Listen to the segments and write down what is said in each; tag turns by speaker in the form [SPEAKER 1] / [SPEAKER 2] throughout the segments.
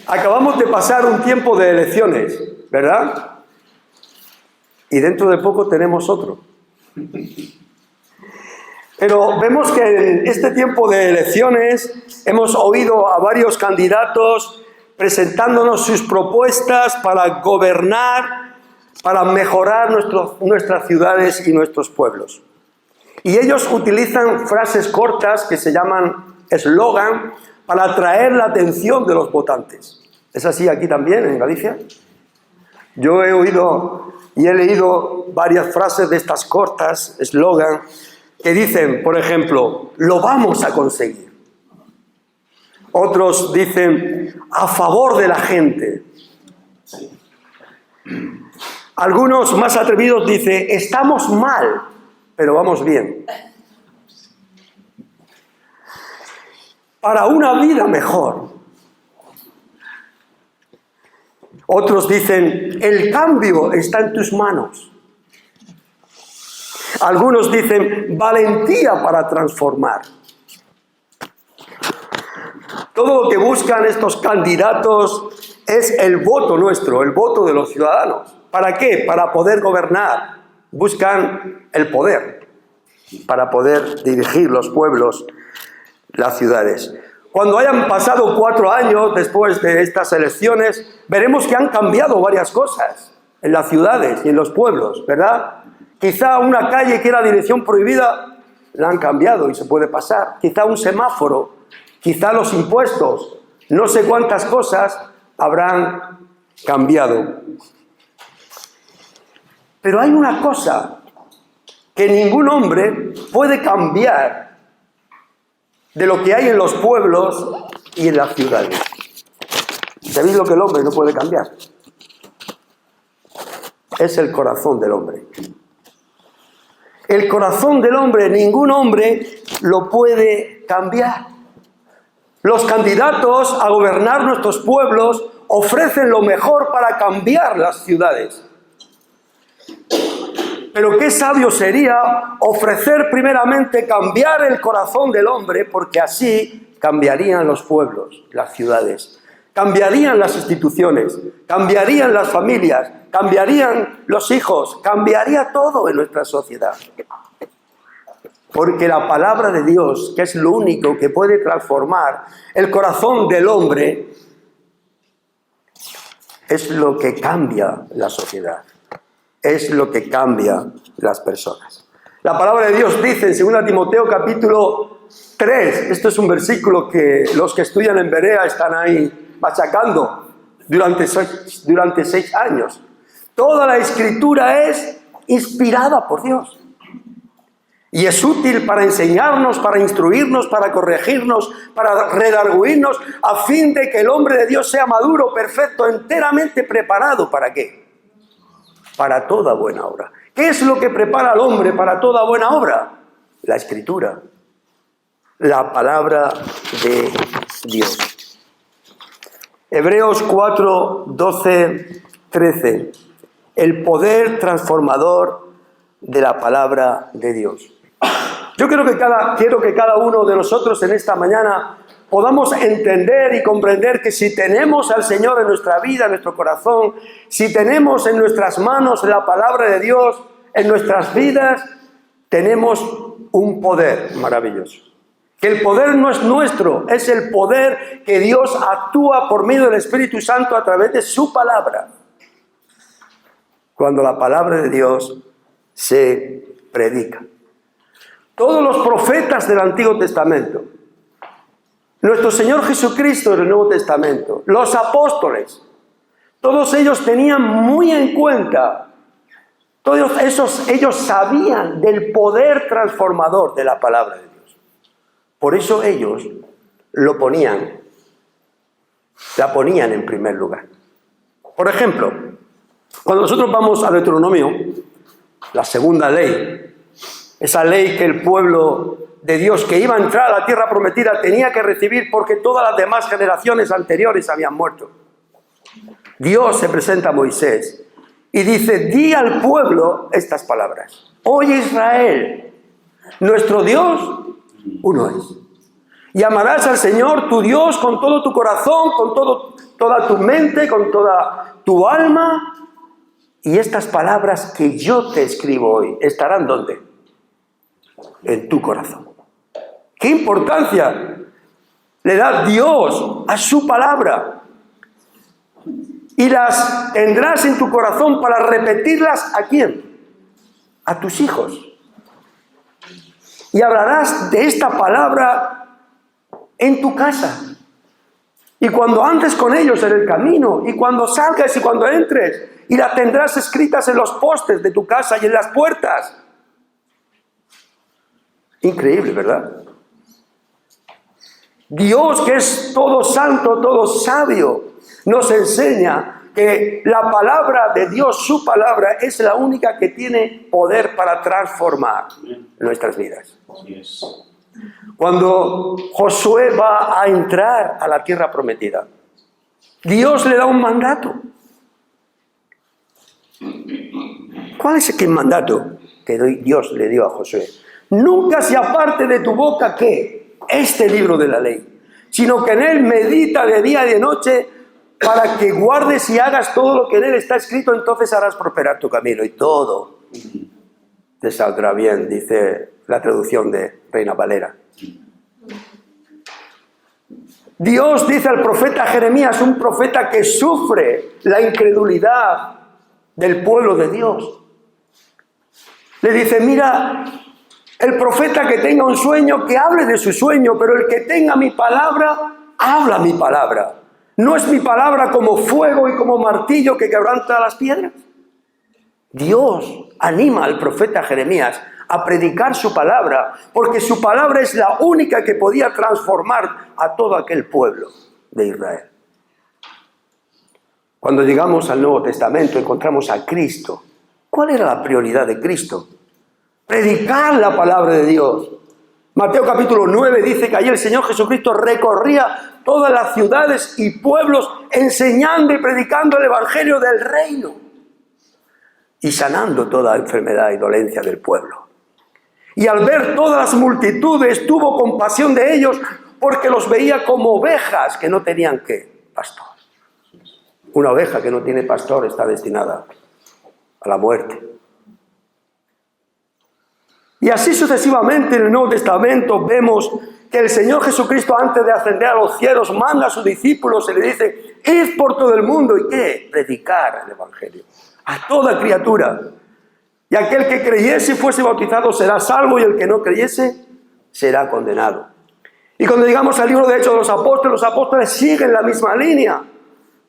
[SPEAKER 1] Acabamos de pasar un tiempo de elecciones, ¿verdad? Y dentro de poco tenemos otro. Pero vemos que en este tiempo de elecciones hemos oído a varios candidatos presentándonos sus propuestas para gobernar, para mejorar nuestras ciudades y nuestros pueblos. Y ellos utilizan frases cortas que se llaman eslogan para atraer la atención de los votantes. ¿Es así aquí también, en Galicia? Yo he oído y he leído varias frases de estas cortas, eslogan, que dicen, por ejemplo, lo vamos a conseguir. Otros dicen, a favor de la gente. Algunos más atrevidos dicen, estamos mal, pero vamos bien. Para una vida mejor. Otros dicen, el cambio está en tus manos. Algunos dicen, valentía para transformar. Todo lo que buscan estos candidatos es el voto nuestro, el voto de los ciudadanos. ¿Para qué? Para poder gobernar. Buscan el poder para poder dirigir los pueblos, las ciudades. Cuando hayan pasado 4 años después de estas elecciones, veremos que han cambiado varias cosas en las ciudades y en los pueblos, ¿verdad? Quizá una calle que era dirección prohibida, la han cambiado y se puede pasar. Quizá un semáforo, quizá los impuestos, no sé cuántas cosas habrán cambiado. Pero hay una cosa que ningún hombre puede cambiar de lo que hay en los pueblos y en las ciudades. ¿Sabéis lo que el hombre no puede cambiar? Es el corazón del hombre. El corazón del hombre, ningún hombre lo puede cambiar. Los candidatos a gobernar nuestros pueblos ofrecen lo mejor para cambiar las ciudades. Pero qué sabio sería ofrecer primeramente cambiar el corazón del hombre, porque así cambiarían los pueblos, las ciudades, cambiarían las instituciones, cambiarían las familias, cambiarían los hijos, cambiaría todo en nuestra sociedad. Porque la palabra de Dios, que es lo único que puede transformar el corazón del hombre, es lo que cambia la sociedad. Es lo que cambia las personas. La palabra de Dios dice en 2 Timoteo capítulo 3, esto es un versículo que los que estudian en Berea están ahí machacando durante 6 años. Toda la Escritura es inspirada por Dios. Y es útil para enseñarnos, para instruirnos, para corregirnos, para redarguirnos, a fin de que el hombre de Dios sea maduro, perfecto, enteramente preparado. ¿Para qué? Para toda buena obra. ¿Qué es lo que prepara al hombre para toda buena obra? La Escritura, la palabra de Dios. Hebreos 4, 12, 13. El poder transformador de la palabra de Dios. Yo quiero que cada uno de nosotros en esta mañana podamos entender y comprender que si tenemos al Señor en nuestra vida, en nuestro corazón, si tenemos en nuestras manos la palabra de Dios, en nuestras vidas, tenemos un poder maravilloso. Que el poder no es nuestro, es el poder que Dios actúa por medio del Espíritu Santo a través de su palabra. Cuando la palabra de Dios se predica. Todos los profetas del Antiguo Testamento, nuestro Señor Jesucristo del Nuevo Testamento, los apóstoles, todos ellos tenían muy en cuenta, ellos sabían del poder transformador de la palabra de Dios. Por eso ellos la ponían en primer lugar. Por ejemplo, cuando nosotros vamos a Deuteronomio, la segunda ley, esa ley que el pueblo de Dios que iba a entrar a la tierra prometida tenía que recibir porque todas las demás generaciones anteriores habían muerto. Dios se presenta a Moisés y dice, di al pueblo estas palabras. Oye Israel, nuestro Dios uno es. Y amarás al Señor tu Dios con todo tu corazón, con toda tu mente, con toda tu alma. Y estas palabras que yo te escribo hoy, ¿estarán dónde? En tu corazón. ¿Qué importancia le da Dios a su palabra? Y las tendrás en tu corazón para repetirlas ¿a quién? A tus hijos. Y hablarás de esta palabra en tu casa. Y cuando andes con ellos en el camino, y cuando salgas y cuando entres, y las tendrás escritas en los postes de tu casa y en las puertas. Increíble, ¿verdad? Dios, que es todo santo, todo sabio, nos enseña que la palabra de Dios, su palabra, es la única que tiene poder para transformar nuestras vidas. Cuando Josué va a entrar a la tierra prometida, Dios le da un mandato. ¿Cuál es el mandato que Dios le dio a Josué? Nunca se aparte de tu boca, ¿qué? Este libro de la ley, sino que en él medita de día y de noche, para que guardes y hagas todo lo que en él está escrito, entonces harás prosperar tu camino y todo te saldrá bien, dice la traducción de Reina Valera. Dios dice al profeta Jeremías, un profeta que sufre la incredulidad del pueblo de Dios. Le dice, mira, el profeta que tenga un sueño, que hable de su sueño, pero el que tenga mi palabra, habla mi palabra. ¿No es mi palabra como fuego y como martillo que quebranta las piedras? Dios anima al profeta Jeremías a predicar su palabra, porque su palabra es la única que podía transformar a todo aquel pueblo de Israel. Cuando llegamos al Nuevo Testamento encontramos a Cristo. ¿Cuál era la prioridad de Cristo? Predicar la palabra de Dios. Mateo capítulo 9 dice que allí el Señor Jesucristo recorría todas las ciudades y pueblos enseñando y predicando el evangelio del reino y sanando toda enfermedad y dolencia del pueblo. Y al ver todas las multitudes tuvo compasión de ellos porque los veía como ovejas que no tenían ¿qué? Pastor. Una oveja que no tiene pastor está destinada a la muerte. Y así sucesivamente en el Nuevo Testamento vemos que el Señor Jesucristo, antes de ascender a los cielos, manda a sus discípulos y le dice, id por todo el mundo y ¿qué? Predicar el evangelio a toda criatura. Y aquel que creyese y fuese bautizado será salvo, y el que no creyese será condenado. Y cuando llegamos al libro de Hechos de los apóstoles siguen la misma línea.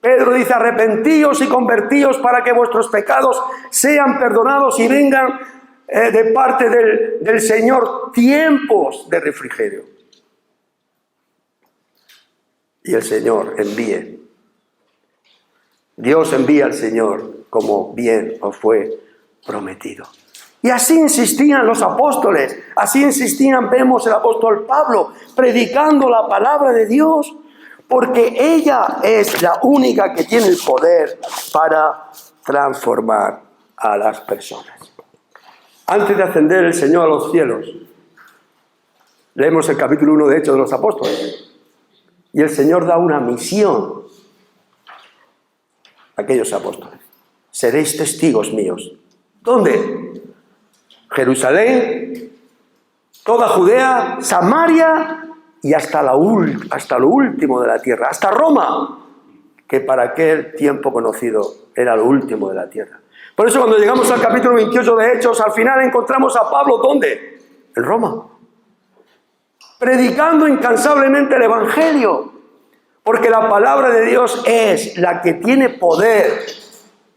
[SPEAKER 1] Pedro dice, arrepentíos y convertíos para que vuestros pecados sean perdonados y vengan de parte del Señor tiempos de refrigerio. Y el Señor envíe. Dios envía al Señor como bien os fue prometido. Y así insistían los apóstoles, así insistían, vemos el apóstol Pablo, predicando la palabra de Dios, porque ella es la única que tiene el poder para transformar a las personas. Antes de ascender el Señor a los cielos, leemos el capítulo 1 de Hechos de los Apóstoles, y el Señor da una misión a aquellos apóstoles. Seréis testigos míos. ¿Dónde? Jerusalén, toda Judea, Samaria y hasta lo último de la tierra, hasta Roma, que para aquel tiempo conocido era lo último de la tierra. Por eso cuando llegamos al capítulo 28 de Hechos, al final encontramos a Pablo, ¿dónde? En Roma. Predicando incansablemente el evangelio, porque la palabra de Dios es la que tiene poder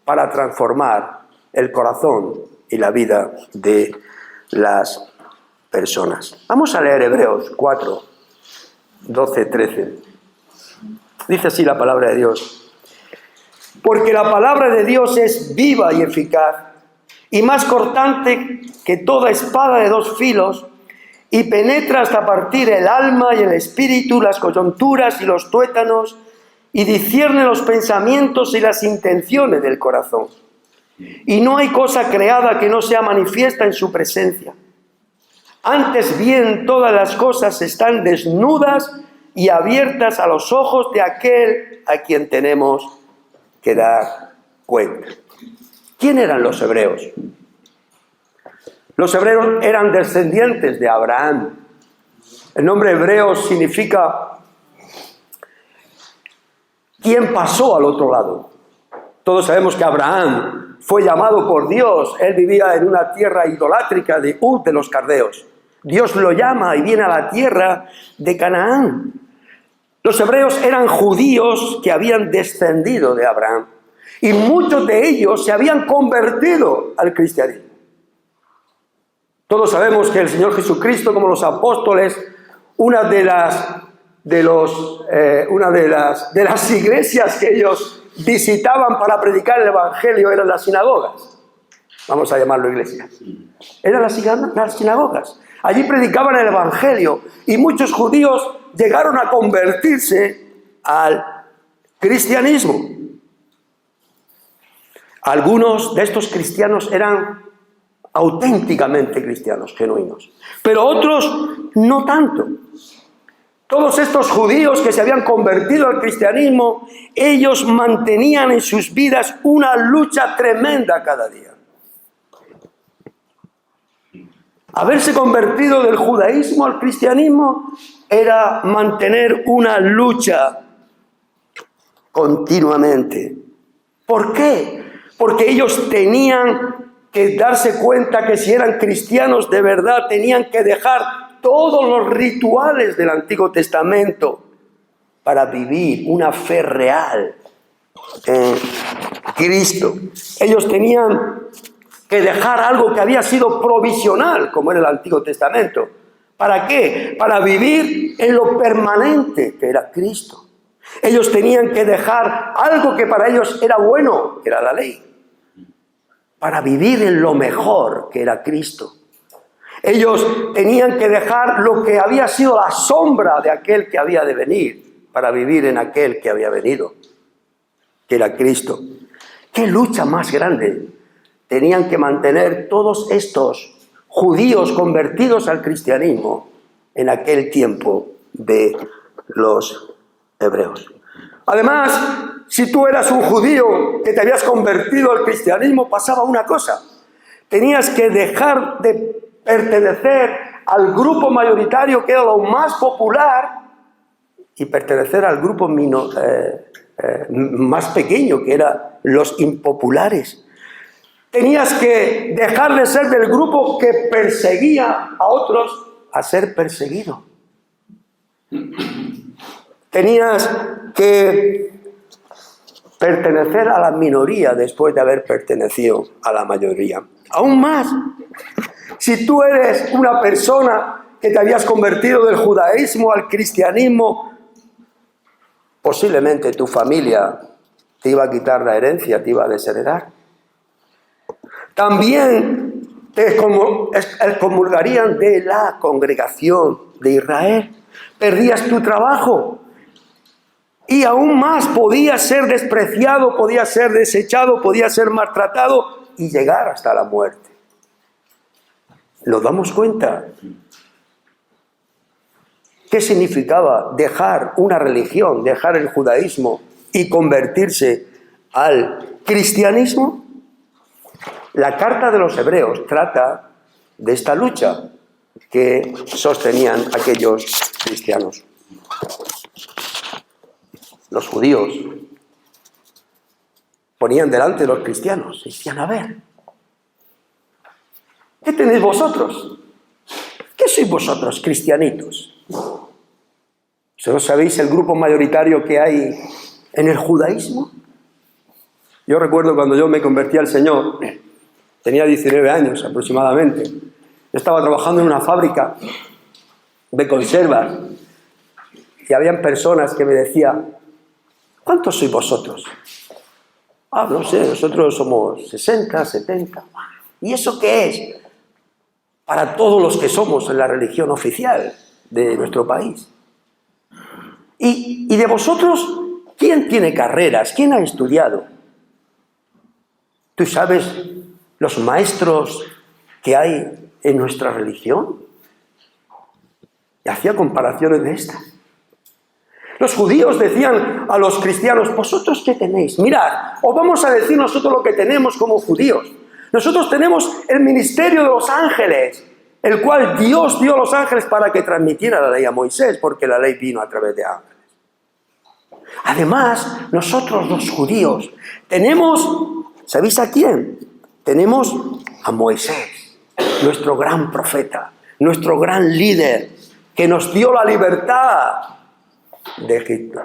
[SPEAKER 1] para transformar el corazón y la vida de las personas. Vamos a leer Hebreos 4, 12, 13. Dice así la palabra de Dios. Porque la palabra de Dios es viva y eficaz, y más cortante que toda espada de dos filos, y penetra hasta partir el alma y el espíritu, las coyunturas y los tuétanos, y discierne los pensamientos y las intenciones del corazón. Y no hay cosa creada que no sea manifiesta en su presencia. Antes bien, todas las cosas están desnudas y abiertas a los ojos de aquel a quien tenemos que dar cuenta. ¿Quién eran los hebreos? Los hebreos eran descendientes de Abraham. El nombre hebreo significa ¿quién pasó al otro lado? Todos sabemos que Abraham fue llamado por Dios. Él vivía en una tierra idolátrica de Ur de los Caldeos. Dios lo llama y viene a la tierra de Canaán. Los hebreos eran judíos que habían descendido de Abraham. Y muchos de ellos se habían convertido al cristianismo. Todos sabemos que el Señor Jesucristo, como los apóstoles, una de las iglesias que ellos visitaban para predicar el Evangelio eran las sinagogas. Vamos a llamarlo iglesia. Eran las sinagogas. Allí predicaban el Evangelio y muchos judíos llegaron a convertirse al cristianismo. Algunos de estos cristianos eran auténticamente cristianos, genuinos, pero otros no tanto. Todos estos judíos que se habían convertido al cristianismo, ellos mantenían en sus vidas una lucha tremenda cada día. Haberse convertido del judaísmo al cristianismo era mantener una lucha continuamente. ¿Por qué? Porque ellos tenían que darse cuenta que si eran cristianos de verdad, tenían que dejar todos los rituales del Antiguo Testamento para vivir una fe real en Cristo. Ellos tenían que dejar algo que había sido provisional, como era el Antiguo Testamento. ¿Para qué? Para vivir en lo permanente, que era Cristo. Ellos tenían que dejar algo que para ellos era bueno, que era la ley, para vivir en lo mejor, que era Cristo. Ellos tenían que dejar lo que había sido la sombra de aquel que había de venir, para vivir en aquel que había venido, que era Cristo. ¡Qué lucha más grande! Tenían que mantener todos estos judíos convertidos al cristianismo en aquel tiempo de los hebreos. Además, si tú eras un judío que te habías convertido al cristianismo, pasaba una cosa. Tenías que dejar de pertenecer al grupo mayoritario, que era lo más popular, y pertenecer al grupo más pequeño, que eran los impopulares. Tenías que dejar de ser del grupo que perseguía a otros a ser perseguido. Tenías que pertenecer a la minoría después de haber pertenecido a la mayoría. Aún más, si tú eres una persona que te habías convertido del judaísmo al cristianismo, posiblemente tu familia te iba a quitar la herencia, te iba a desheredar. También te excomulgarían de la congregación de Israel. Perdías tu trabajo. Y aún más, podías ser despreciado, podías ser desechado, podías ser maltratado y llegar hasta la muerte. ¿Nos damos cuenta? ¿Qué significaba dejar una religión, dejar el judaísmo y convertirse al cristianismo? La carta de los hebreos trata de esta lucha que sostenían aquellos cristianos. Los judíos ponían delante de los cristianos y decían: a ver, ¿qué tenéis vosotros? ¿Qué sois vosotros, cristianitos? ¿Solo sabéis el grupo mayoritario que hay en el judaísmo? Yo recuerdo cuando yo me convertí al Señor, tenía 19 años aproximadamente. Yo estaba trabajando en una fábrica de conservas y habían personas que me decían: ¿cuántos sois vosotros? No sé, nosotros somos 60, 70. ¿Y eso qué es? Para todos los que somos en la religión oficial de nuestro país. ¿Y de vosotros quién tiene carreras? ¿Quién ha estudiado? ¿Tú sabes los maestros que hay en nuestra religión? Y hacía comparaciones de estas. Los judíos decían a los cristianos: ¿vosotros qué tenéis? Mirad, os vamos a decir nosotros lo que tenemos como judíos. Nosotros tenemos el ministerio de los ángeles, el cual Dios dio a los ángeles para que transmitiera la ley a Moisés, porque la ley vino a través de ángeles. Además, nosotros los judíos tenemos, ¿sabéis a quién? Tenemos a Moisés, nuestro gran profeta, nuestro gran líder, que nos dio la libertad de Egipto.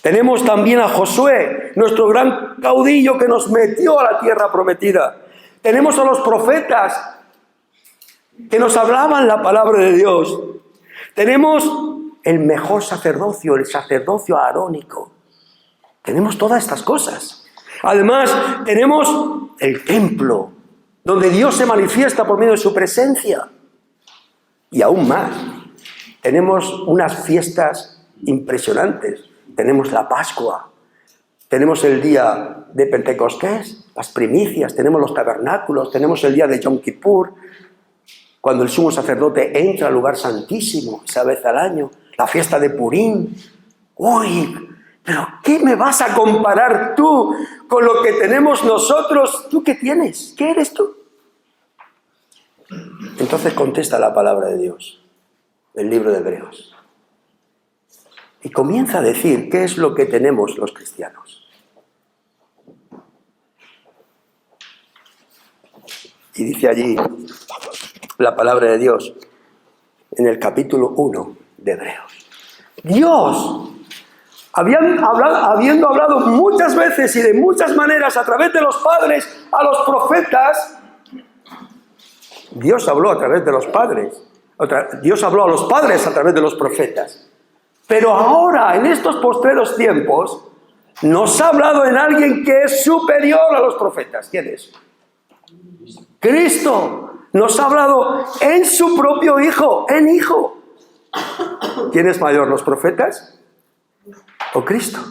[SPEAKER 1] Tenemos también a Josué, nuestro gran caudillo que nos metió a la tierra prometida. Tenemos a los profetas que nos hablaban la palabra de Dios. Tenemos el mejor sacerdocio, el sacerdocio arónico. Tenemos todas estas cosas. Además, tenemos el templo, donde Dios se manifiesta por medio de su presencia. Y aún más, tenemos unas fiestas impresionantes. Tenemos la Pascua, tenemos el día de Pentecostés, las primicias, tenemos los tabernáculos, tenemos el día de Yom Kippur, cuando el sumo sacerdote entra al lugar santísimo, esa vez al año, la fiesta de Purim. ¡Uy! ¿Pero qué me vas a comparar tú con lo que tenemos nosotros? ¿Tú qué tienes? ¿Qué eres tú? Entonces contesta la palabra de Dios, el libro de Hebreos. Y comienza a decir qué es lo que tenemos los cristianos. Y dice allí la palabra de Dios en el capítulo 1 de Hebreos. Dios, habiendo hablado muchas veces y de muchas maneras a través de los padres a los profetas, Dios habló a través de los padres. Dios habló a los padres a través de los profetas. Pero ahora, en estos postreros tiempos, nos ha hablado en alguien que es superior a los profetas. ¿Quién es? Cristo. Nos ha hablado en su propio Hijo, en Hijo. ¿Quién es mayor, los profetas o Cristo?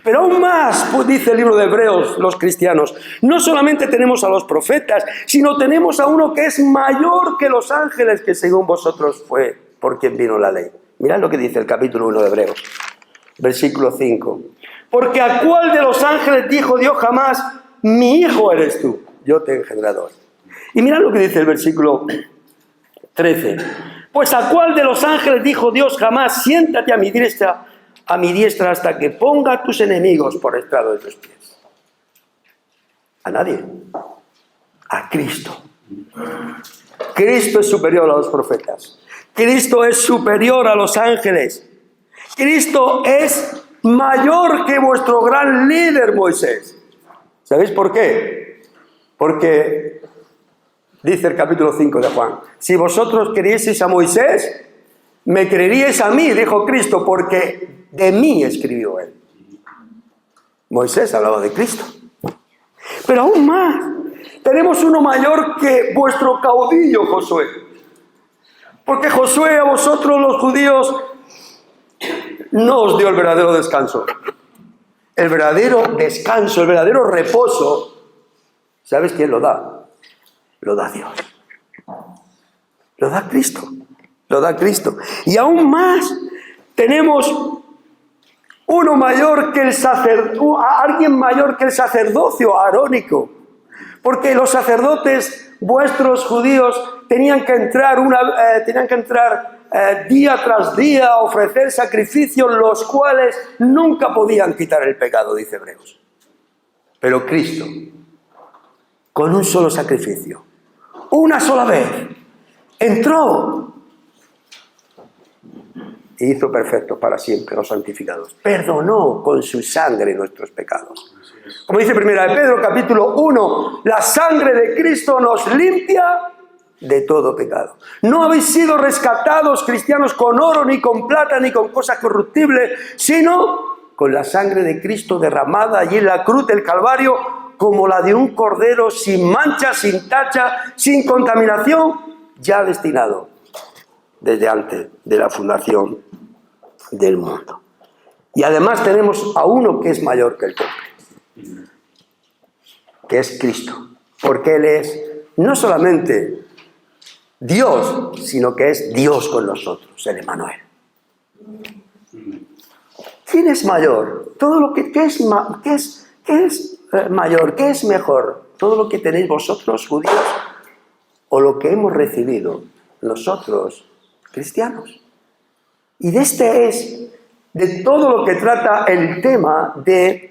[SPEAKER 1] Pero aún más, pues dice el libro de Hebreos, los cristianos, no solamente tenemos a los profetas, sino tenemos a uno que es mayor que los ángeles, que según vosotros fue por quien vino la ley. Mirad lo que dice el capítulo 1 de Hebreos, versículo 5. Porque ¿a cuál de los ángeles dijo Dios jamás: mi hijo eres tú, yo te he engendrado hoy? Y mirad lo que dice el versículo 13. Pues ¿a cuál de los ángeles dijo Dios jamás: siéntate a mi diestra hasta que ponga a tus enemigos por estrado de tus pies? A nadie. A Cristo. Cristo es superior a los profetas. Cristo es superior a los ángeles. Cristo es mayor que vuestro gran líder Moisés. ¿Sabéis por qué? Porque dice el capítulo 5 de Juan: si vosotros creyeseis a Moisés, me creeríais a mí, dijo Cristo, porque de mí escribió él. Moisés hablaba de Cristo. Pero aún más, tenemos uno mayor que vuestro caudillo Josué. Porque Josué a vosotros los judíos no os dio el verdadero descanso. El verdadero descanso, el verdadero reposo, ¿sabes quién lo da? Lo da Dios. Lo da Cristo. Lo da Cristo. Y aún más, tenemos uno mayor que alguien mayor que el sacerdocio arónico. Porque los sacerdotes vuestros judíos tenían que entrar día tras día a ofrecer sacrificios, los cuales nunca podían quitar el pecado, dice Hebreos. Pero Cristo, con un solo sacrificio, una sola vez, entró y hizo perfectos para siempre los santificados. Perdonó con su sangre nuestros pecados. Como dice Primera de Pedro, capítulo 1, la sangre de Cristo nos limpia de todo pecado. No habéis sido rescatados, cristianos, con oro, ni con plata, ni con cosas corruptibles, sino con la sangre de Cristo derramada allí en la cruz del Calvario, como la de un cordero sin mancha, sin tacha, sin contaminación, ya destinado desde antes de la fundación del mundo. Y además tenemos a uno que es mayor que el hombre, que es Cristo, porque Él es no solamente Dios, sino que es Dios con nosotros, el Emmanuel. ¿quién es mayor? Todo lo que ¿qué es mayor? ¿Qué es mejor? ¿Todo lo que tenéis vosotros, judíos, o lo que hemos recibido nosotros, cristianos? Y de todo lo que trata el tema del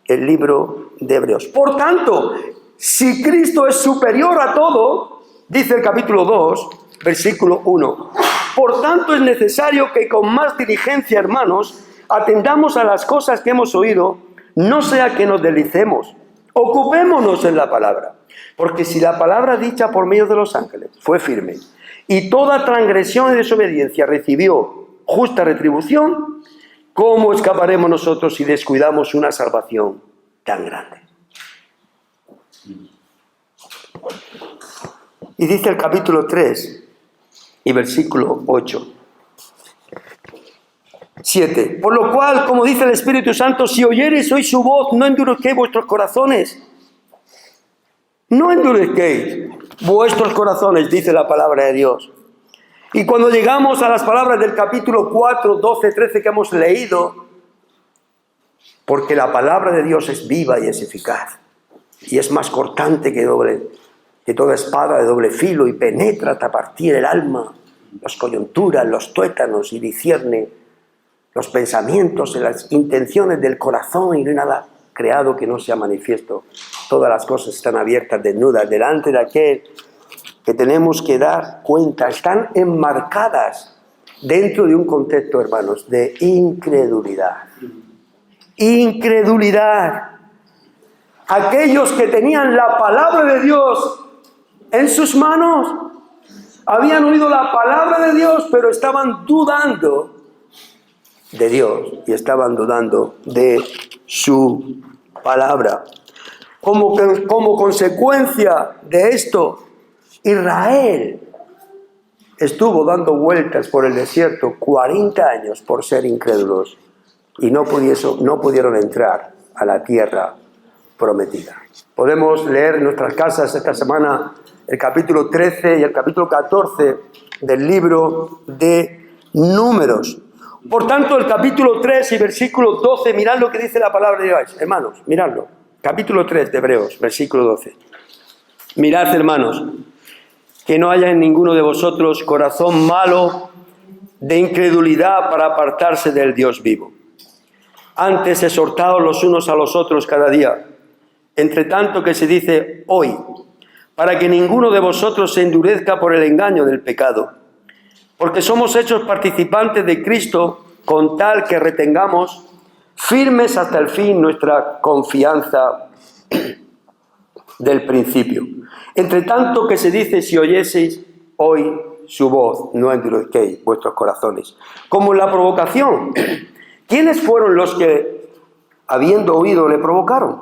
[SPEAKER 1] libro de Hebreos. Por tanto, si Cristo es superior a todo, dice el capítulo 2, versículo 1, por tanto es necesario que con más diligencia, hermanos, atendamos a las cosas que hemos oído, no sea que nos deslicemos. Ocupémonos en la palabra, porque si la palabra dicha por medio de los ángeles fue firme, y toda transgresión y desobediencia recibió justa retribución, ¿cómo escaparemos nosotros si descuidamos una salvación tan grande? Y dice el capítulo 3 y versículo 8. 7. Por lo cual, como dice el Espíritu Santo, si oyereis hoy su voz, no endurezcáis vuestros corazones. No endurezcáis vuestros corazones, dice la palabra de Dios. Y cuando llegamos a las palabras del capítulo 4, 12, 13 que hemos leído, porque la palabra de Dios es viva y es eficaz, y es más cortante que toda espada de doble filo, y penetra hasta partir el alma, las coyunturas, los tuétanos, y discierne los pensamientos y las intenciones del corazón, y no hay nada creado que no sea manifiesto. Todas las cosas están abiertas, desnudas, delante de aquel que tenemos que dar cuenta. Están enmarcadas dentro de un contexto, hermanos, de incredulidad. Incredulidad. Aquellos que tenían la palabra de Dios en sus manos, habían oído la palabra de Dios, pero estaban dudando de Dios y estaban dudando de su palabra. Como consecuencia de esto, Israel estuvo dando vueltas por el desierto 40 años por ser incrédulos y no pudieron entrar a la tierra prometida. Podemos leer en nuestras casas esta semana el capítulo 13 y el capítulo 14 del libro de Números. Por tanto, el capítulo 3 y versículo 12, mirad lo que dice la palabra de Dios, hermanos, miradlo. Capítulo 3 de Hebreos, versículo 12. Mirad, hermanos, que no haya en ninguno de vosotros corazón malo de incredulidad para apartarse del Dios vivo. Antes exhortaos los unos a los otros cada día, entre tanto que se dice hoy, para que ninguno de vosotros se endurezca por el engaño del pecado. Porque somos hechos participantes de Cristo, con tal que retengamos firmes hasta el fin nuestra confianza del principio. Entre tanto que se dice, si oyeseis hoy su voz, no endurezcáis vuestros corazones. Como en la provocación, ¿quiénes fueron los que, habiendo oído, le provocaron?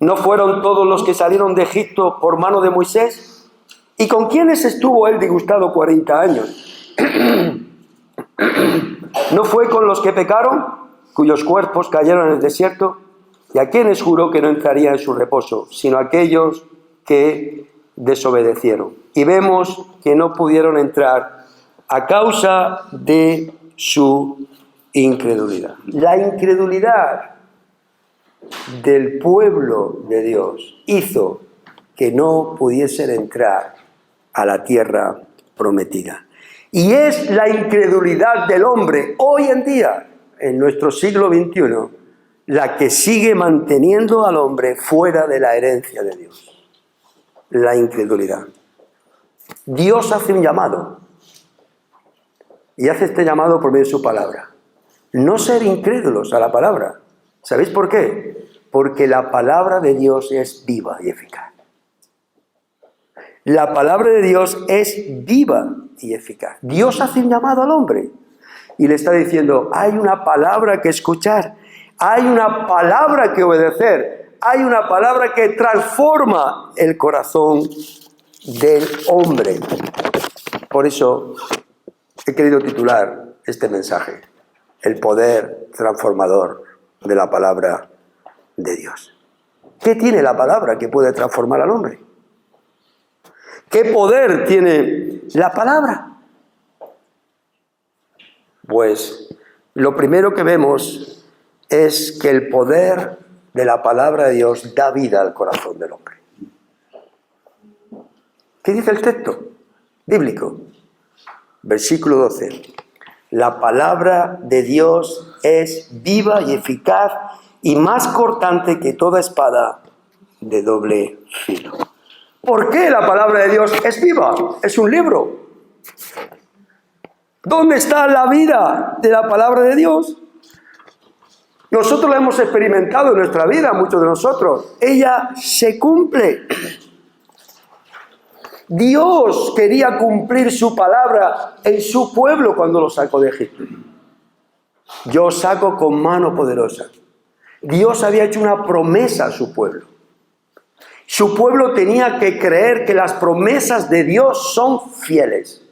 [SPEAKER 1] ¿No fueron todos los que salieron de Egipto por mano de Moisés? ¿Y con quiénes estuvo él disgustado 40 años? ¿No fue con los que pecaron, cuyos cuerpos cayeron en el desierto? ¿Y a quienes juró que no entraría en su reposo, sino a aquellos que desobedecieron? Y vemos que no pudieron entrar a causa de su incredulidad. La incredulidad del pueblo de Dios hizo que no pudiesen entrar a la tierra prometida. Y es la incredulidad del hombre hoy en día, en nuestro siglo XXI, la que sigue manteniendo al hombre fuera de la herencia de Dios. La incredulidad. Dios hace un llamado, y hace este llamado por medio de su palabra. No ser incrédulos a la palabra. ¿Sabéis por qué? Porque la palabra de Dios es viva y eficaz. La palabra de Dios es viva y eficaz. Dios hace un llamado al hombre y le está diciendo, hay una palabra que escuchar, hay una palabra que obedecer, hay una palabra que transforma el corazón del hombre. Por eso he querido titular este mensaje, el poder transformador de la palabra de Dios. ¿Qué tiene la palabra que puede transformar al hombre? ¿Qué poder tiene la palabra? Pues lo primero que vemos es que el poder de la palabra de Dios da vida al corazón del hombre. ¿Qué dice el texto bíblico? Versículo 12. La palabra de Dios es viva y eficaz y más cortante que toda espada de doble filo. ¿Por qué la palabra de Dios es viva? Es un libro. ¿Dónde está la vida de la palabra de Dios? Nosotros la hemos experimentado en nuestra vida, muchos de nosotros. Ella se cumple. Dios quería cumplir su palabra en su pueblo cuando lo sacó de Egipto. Yo os saco con mano poderosa. Dios había hecho una promesa a su pueblo. Su pueblo tenía que creer que las promesas de Dios son fieles.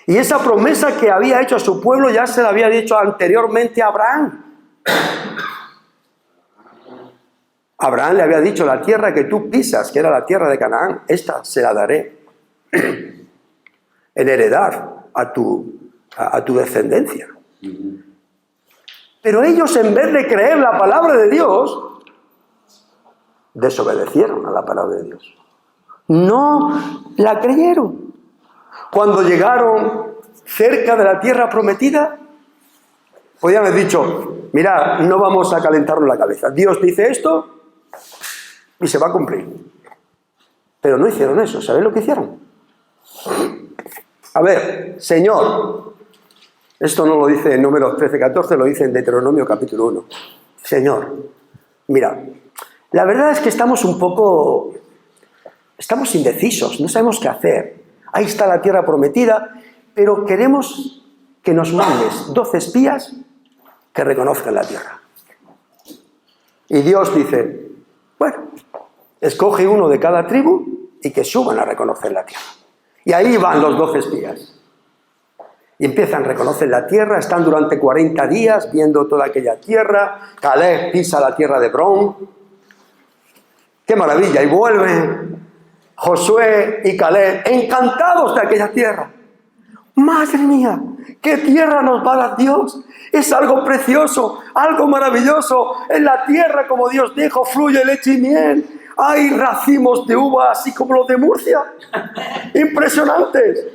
[SPEAKER 1] Y esa promesa que había hecho a su pueblo ya se la había dicho anteriormente a Abraham. Abraham le había dicho: la tierra que tú pisas, que era la tierra de Canaán, esta se la daré en heredad a tu descendencia. Pero ellos, en vez de creer la palabra de Dios, desobedecieron a la palabra de Dios. No la creyeron. Cuando llegaron cerca de la tierra prometida, podían haber dicho: mirad, no vamos a calentarnos la cabeza. Dios dice esto y se va a cumplir. Pero no hicieron eso. ¿Sabéis lo que hicieron? A ver, Señor, esto no lo dice en Números 13-14, lo dice en Deuteronomio capítulo 1. Señor, mira, la verdad es que estamos indecisos, no sabemos qué hacer. Ahí está la tierra prometida, pero queremos que nos mandes 12 espías que reconozcan la tierra. Y Dios dice: bueno, escoge uno de cada tribu y que suban a reconocer la tierra. Y ahí van los 12 espías. Y empiezan a reconocer la tierra, están durante 40 días viendo toda aquella tierra. Caleb pisa la tierra de Hebrón. ¡Qué maravilla! Y vuelven Josué y Caleb encantados de aquella tierra. ¡Madre mía! ¿Qué tierra nos va a dar Dios? Es algo precioso, algo maravilloso. En la tierra, como Dios dijo, fluye leche y miel. Hay racimos de uva así como los de Murcia. Impresionantes.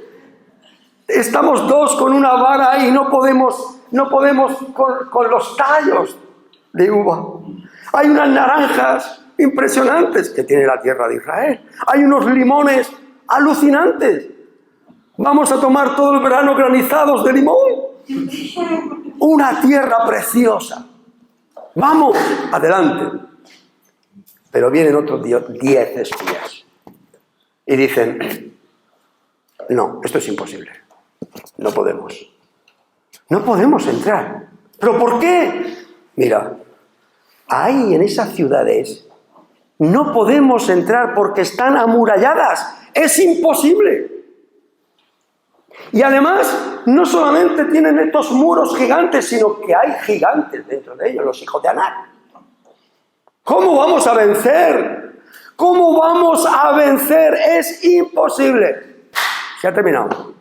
[SPEAKER 1] Estamos dos con una vara ahí y no podemos con los tallos de uva. Hay unas naranjas impresionantes que tiene la tierra de Israel. Hay unos limones alucinantes. Vamos a tomar todo el verano granizados de limón. Una tierra preciosa. Vamos, adelante. Pero vienen otros 10 espías y dicen: no, esto es imposible. No podemos. No podemos entrar. ¿Pero por qué? Mira, ahí en esas ciudades no podemos entrar porque están amuralladas. Es imposible. Y además, no solamente tienen estos muros gigantes, sino que hay gigantes dentro de ellos, los hijos de Anak. ¿Cómo vamos a vencer? ¿Cómo vamos a vencer? Es imposible. Se ha terminado.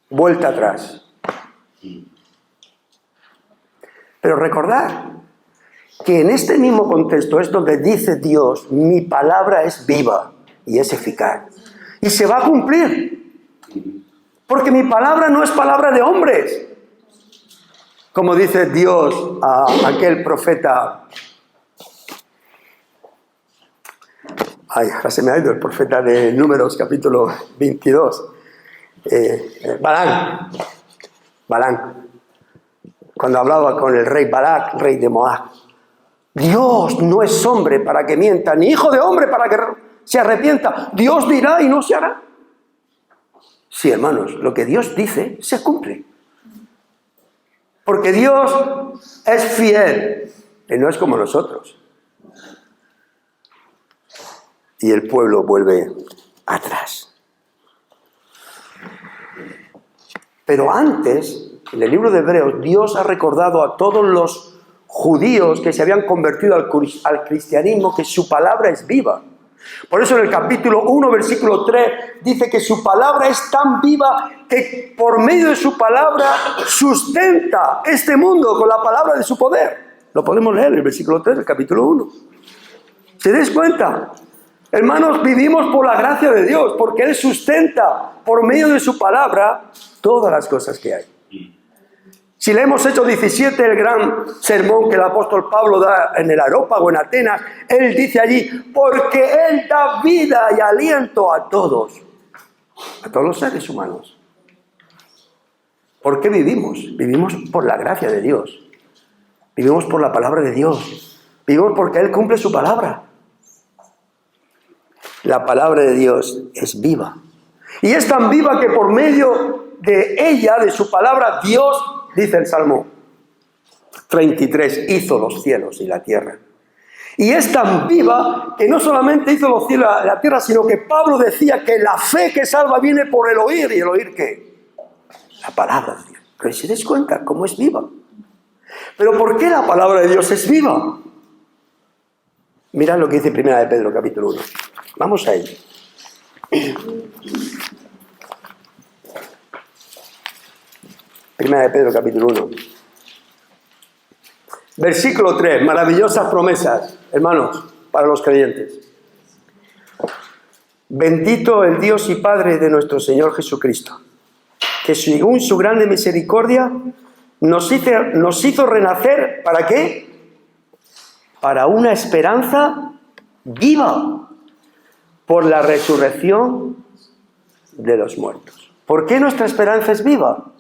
[SPEAKER 1] Vuelta atrás. Pero recordad que en este mismo contexto es donde dice Dios: mi palabra es viva y es eficaz. Y se va a cumplir. Porque mi palabra no es palabra de hombres. Como dice Dios a aquel profeta. Ahora se me ha ido el profeta de Números, capítulo 22. Balán. Cuando hablaba con el rey Balac, rey de Moab. Dios no es hombre para que mienta, ni hijo de hombre para que se arrepienta. Dios dirá y no se hará. Sí, hermanos, lo que Dios dice se cumple. Porque Dios es fiel y no es como nosotros. Y el pueblo vuelve atrás. Pero antes, en el libro de Hebreos, Dios ha recordado a todos los judíos que se habían convertido al cristianismo que su palabra es viva. Por eso en el capítulo 1, versículo 3, dice que su palabra es tan viva que por medio de su palabra sustenta este mundo con la palabra de su poder. Lo podemos leer en el versículo 3 del capítulo 1. ¿Se des cuenta? Hermanos, vivimos por la gracia de Dios, porque Él sustenta por medio de su palabra todas las cosas que hay. Si leemos Hechos 17, el gran sermón que el apóstol Pablo da en el Areópago, en Atenas, él dice allí, porque Él da vida y aliento a todos los seres humanos. ¿Por qué vivimos? Vivimos por la gracia de Dios. Vivimos por la palabra de Dios. Vivimos porque Él cumple su palabra. La palabra de Dios es viva. Y es tan viva que por medio de ella, de su palabra, Dios, dice el Salmo 33, hizo los cielos y la tierra. Y es tan viva que no solamente hizo los cielos y la tierra, sino que Pablo decía que la fe que salva viene por el oír. ¿Y el oír qué? La palabra de Dios. Pero si des cuenta cómo es viva. ¿Pero por qué la palabra de Dios es viva? Mirad lo que dice 1 de Pedro, capítulo 1. Vamos a ello. 1 de Pedro, capítulo 1. Versículo 3. Maravillosas promesas, hermanos, para los creyentes. Bendito el Dios y Padre de nuestro Señor Jesucristo, que según su grande misericordia nos hizo renacer, ¿para qué? Para una esperanza viva, por la resurrección de los muertos. ¿Por qué nuestra esperanza es viva?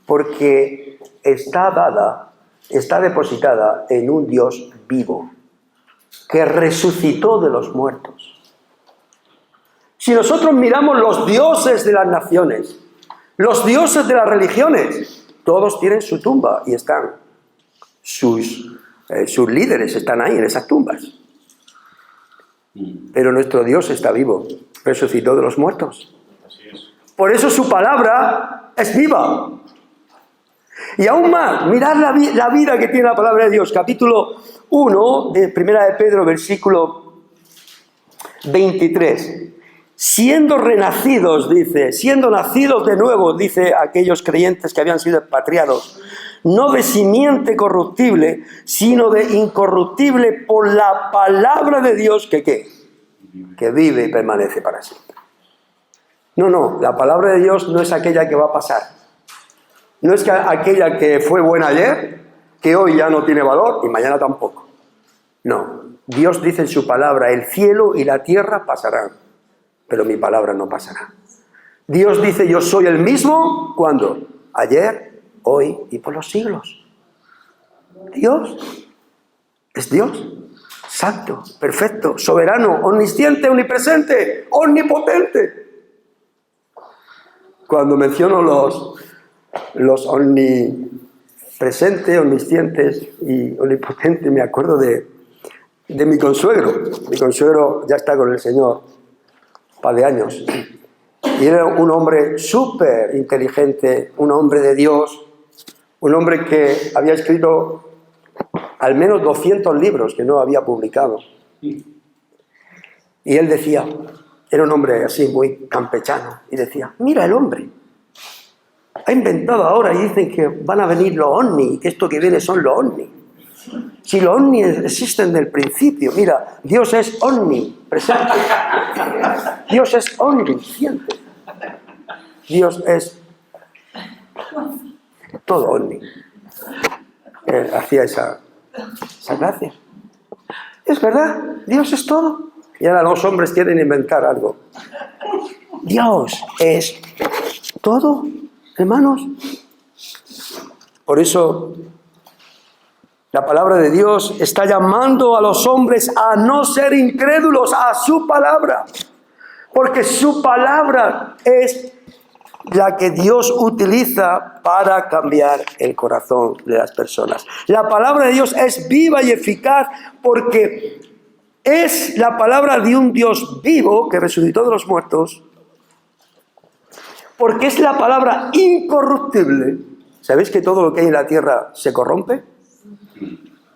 [SPEAKER 1] Porque está depositada en un Dios vivo, que resucitó de los muertos. Si nosotros miramos los dioses de las naciones, los dioses de las religiones, todos tienen su tumba y están, sus líderes están ahí en esas tumbas. Pero nuestro Dios está vivo, resucitó de los muertos. Por eso su palabra es viva. Y aún más, mirad la vida que tiene la palabra de Dios. Capítulo 1 de 1 de Pedro, versículo 23. Siendo renacidos, dice, siendo nacidos de nuevo, dice aquellos creyentes que habían sido expatriados, no de simiente corruptible, sino de incorruptible por la palabra de Dios que vive y permanece para siempre. No, la palabra de Dios no es aquella que va a pasar. No es aquella que fue buena ayer, que hoy ya no tiene valor y mañana tampoco. No, Dios dice en su palabra, el cielo y la tierra pasarán, pero mi palabra no pasará. Dios dice, yo soy el mismo, ¿cuándo? Ayer, hoy y por los siglos. Dios es Dios, santo, perfecto, soberano, omnisciente, omnipresente, omnipotente. Cuando menciono los omnipresentes, omniscientes y omnipotentes, me acuerdo de mi consuegro. Mi consuegro ya está con el Señor un par de años. Y era un hombre súper inteligente, un hombre de Dios, un hombre que había escrito al menos 200 libros que no había publicado. Y él decía, era un hombre así muy campechano, y decía, mira el hombre, ha inventado ahora y dicen que van a venir los ovnis, y que esto que viene son los ovnis. Si los ovnis existen del principio, mira, Dios es omnipresente, Dios es omnisciente, Dios es todo ovni. Hacía esa gracia. Es verdad, Dios es todo. Y ahora los hombres quieren inventar algo. Dios es todo, hermanos. Por eso la palabra de Dios está llamando a los hombres a no ser incrédulos a su palabra. Porque su palabra es la que Dios utiliza para cambiar el corazón de las personas. La palabra de Dios es viva y eficaz porque es la palabra de un Dios vivo que resucitó de los muertos, porque es la palabra incorruptible. ¿Sabéis que todo lo que hay en la tierra se corrompe?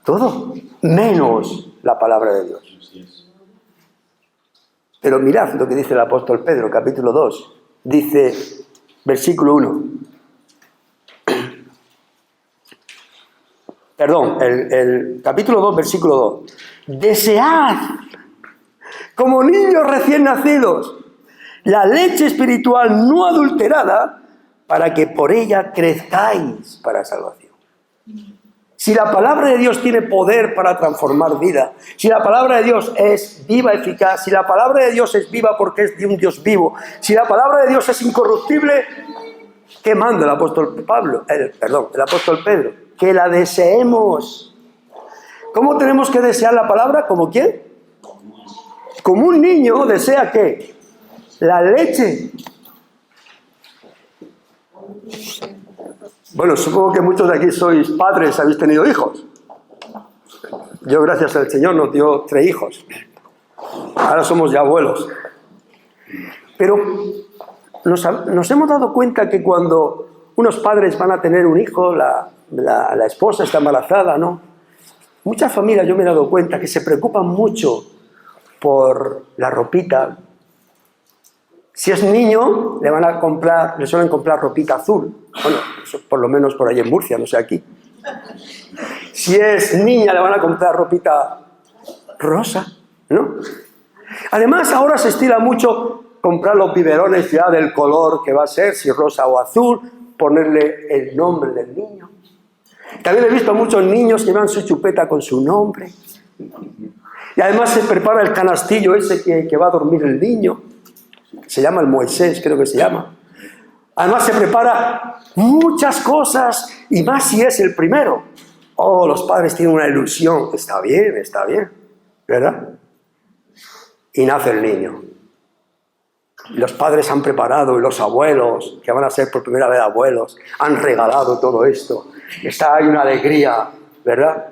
[SPEAKER 1] Todo, menos la palabra de Dios. Pero mirad lo que dice el apóstol Pedro, capítulo 2. Dice, versículo 1. Perdón, el capítulo 2, versículo 2. Desead, como niños recién nacidos, la leche espiritual no adulterada, para que por ella crezcáis para salvación. Si la palabra de Dios tiene poder para transformar vida, si la palabra de Dios es viva, eficaz, si la palabra de Dios es viva porque es de un Dios vivo, si la palabra de Dios es incorruptible, ¿qué manda el apóstol el apóstol Pedro? Que la deseemos. ¿Cómo tenemos que desear la palabra? ¿Como quién? Como un niño desea ¿qué? La leche. Bueno, supongo que muchos de aquí sois padres, habéis tenido hijos. Yo, gracias al Señor, nos dio 3 hijos. Ahora somos ya abuelos. Pero nos hemos dado cuenta que cuando unos padres van a tener un hijo, la esposa está embarazada, ¿no? Muchas familias, yo me he dado cuenta, que se preocupan mucho por la ropita. Si es niño, le suelen comprar ropita azul. Bueno, eso por lo menos por ahí en Murcia, no sé aquí. Si es niña, le van a comprar ropita rosa, ¿no? Además, ahora se estila mucho comprar los biberones ya del color que va a ser, si rosa o azul, ponerle el nombre del niño. También he visto a muchos niños que llevan su chupeta con su nombre. Y además se prepara el canastillo ese que va a dormir el niño. Se llama el Moisés, creo que se llama. Además se prepara muchas cosas, y más si es el primero. Oh, los padres tienen una ilusión. Está bien, ¿verdad? Y nace el niño. Los padres han preparado, y los abuelos, que van a ser por primera vez abuelos, han regalado todo esto. Está ahí una alegría, ¿verdad?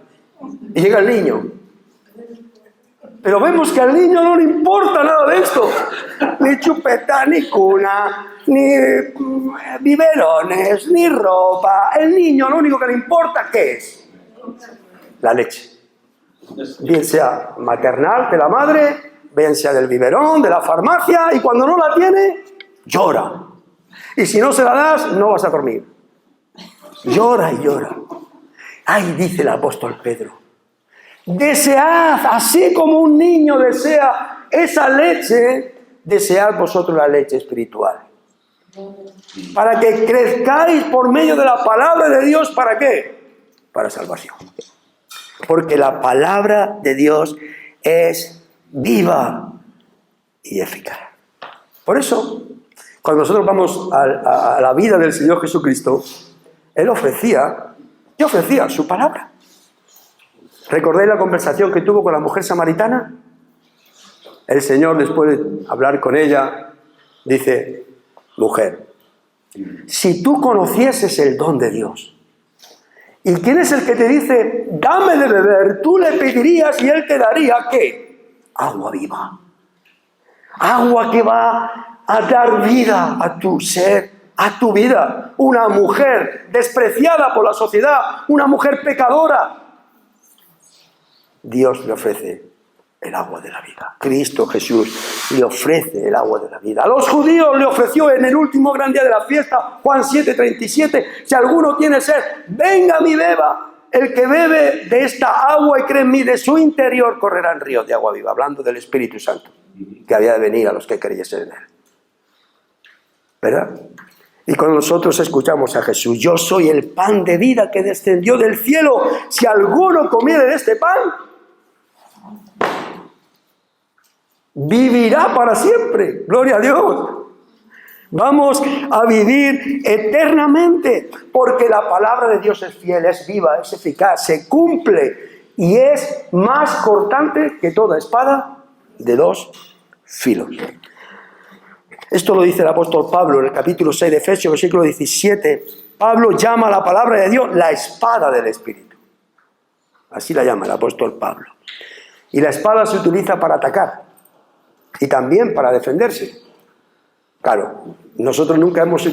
[SPEAKER 1] Y llega el niño. Pero vemos que al niño no le importa nada de esto. Ni chupeta, ni cuna, ni biberones, ni ropa. El niño lo único que le importa, ¿qué es? La leche. Bien sea maternal de la madre, bien sea del biberón, de la farmacia, y cuando no la tiene, llora. Y si no se la das, no vas a dormir. Llora y llora. Ay, dice el apóstol Pedro. Desead, así como un niño desea esa leche, desead vosotros la leche espiritual. Para que crezcáis por medio de la palabra de Dios, ¿para qué? Para salvación. Porque la palabra de Dios es viva y eficaz. Por eso, cuando nosotros vamos a la vida del Señor Jesucristo, Él ofrecía su palabra. ¿Recordáis la conversación que tuvo con la mujer samaritana? El Señor, después de hablar con ella, dice: mujer, si tú conocieses el don de Dios, ¿y quién es el que te dice, dame de beber? Tú le pedirías y Él te daría, ¿qué? Agua viva. Agua que va a dar vida a tu ser, a tu vida. Una mujer despreciada por la sociedad, una mujer pecadora. Dios le ofrece el agua de la vida. Cristo Jesús le ofrece el agua de la vida. A los judíos le ofreció en el último gran día de la fiesta, Juan 7:37, si alguno tiene sed, venga a mí, beba. El que bebe de esta agua y cree en mí, de su interior correrán ríos de agua viva. Hablando del Espíritu Santo, que había de venir a los que creyesen en Él. ¿Verdad? Y cuando nosotros escuchamos a Jesús, yo soy el pan de vida que descendió del cielo. Si alguno comiere de este pan, vivirá para siempre. Gloria a Dios. Vamos a vivir eternamente, porque la palabra de Dios es fiel, es viva, es eficaz, se cumple y es más cortante que toda espada de 2 filos. Esto lo dice el apóstol Pablo en el capítulo 6 de Efesios, versículo 17. Pablo llama a la palabra de Dios la espada del Espíritu. Así la llama el apóstol Pablo. Y la espada se utiliza para atacar y también para defenderse. Claro, nosotros nunca hemos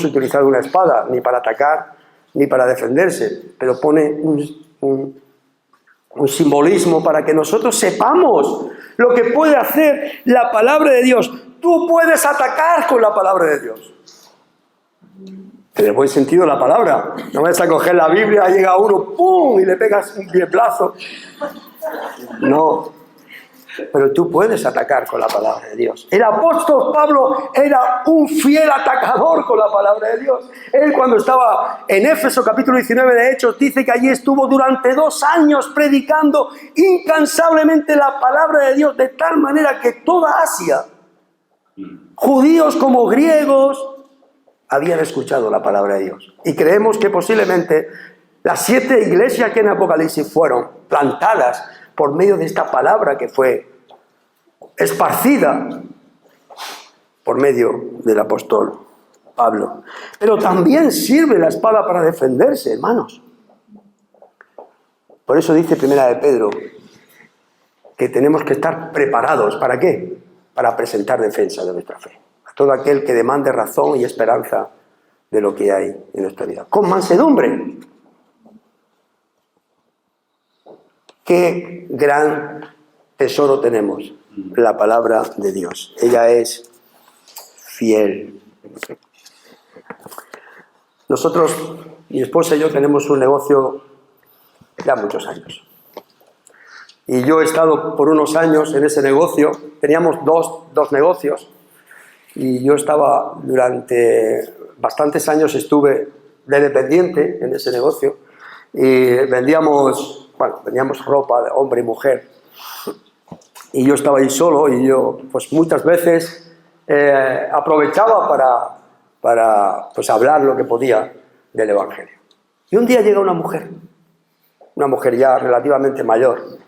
[SPEAKER 1] utilizado una espada, ni para atacar, ni para defenderse, pero pone un simbolismo para que nosotros sepamos lo que puede hacer la palabra de Dios. Tú puedes atacar con la palabra de Dios. En el buen sentido de la palabra. No vas a coger la Biblia, llega uno, ¡pum!, y le pegas un pieplazo. No. Pero tú puedes atacar con la palabra de Dios. El apóstol Pablo era un fiel atacador con la palabra de Dios. Él, cuando estaba en Éfeso, capítulo 19 de Hechos, dice que allí estuvo durante 2 años predicando incansablemente la palabra de Dios, de tal manera que toda Asia, judíos como griegos, habían escuchado la palabra de Dios. Y creemos que posiblemente las 7 iglesias que en Apocalipsis fueron plantadas por medio de esta palabra que fue esparcida por medio del apóstol Pablo. Pero también sirve la espada para defenderse, hermanos. Por eso dice Primera de Pedro que tenemos que estar preparados. ¿Para qué? Para presentar defensa de nuestra fe. A todo aquel que demande razón y esperanza de lo que hay en nuestra vida. Con mansedumbre. Qué gran tesoro tenemos, la palabra de Dios. Ella es fiel. Nosotros, mi esposa y yo, tenemos un negocio ya muchos años. Y yo he estado por unos años en ese negocio. Teníamos dos negocios. Y yo estaba durante bastantes años, estuve de dependiente en ese negocio. Y vendíamos ropa de hombre y mujer. Y yo estaba ahí solo y yo pues muchas veces aprovechaba para pues hablar lo que podía del Evangelio. Y un día llega una mujer ya relativamente mayor,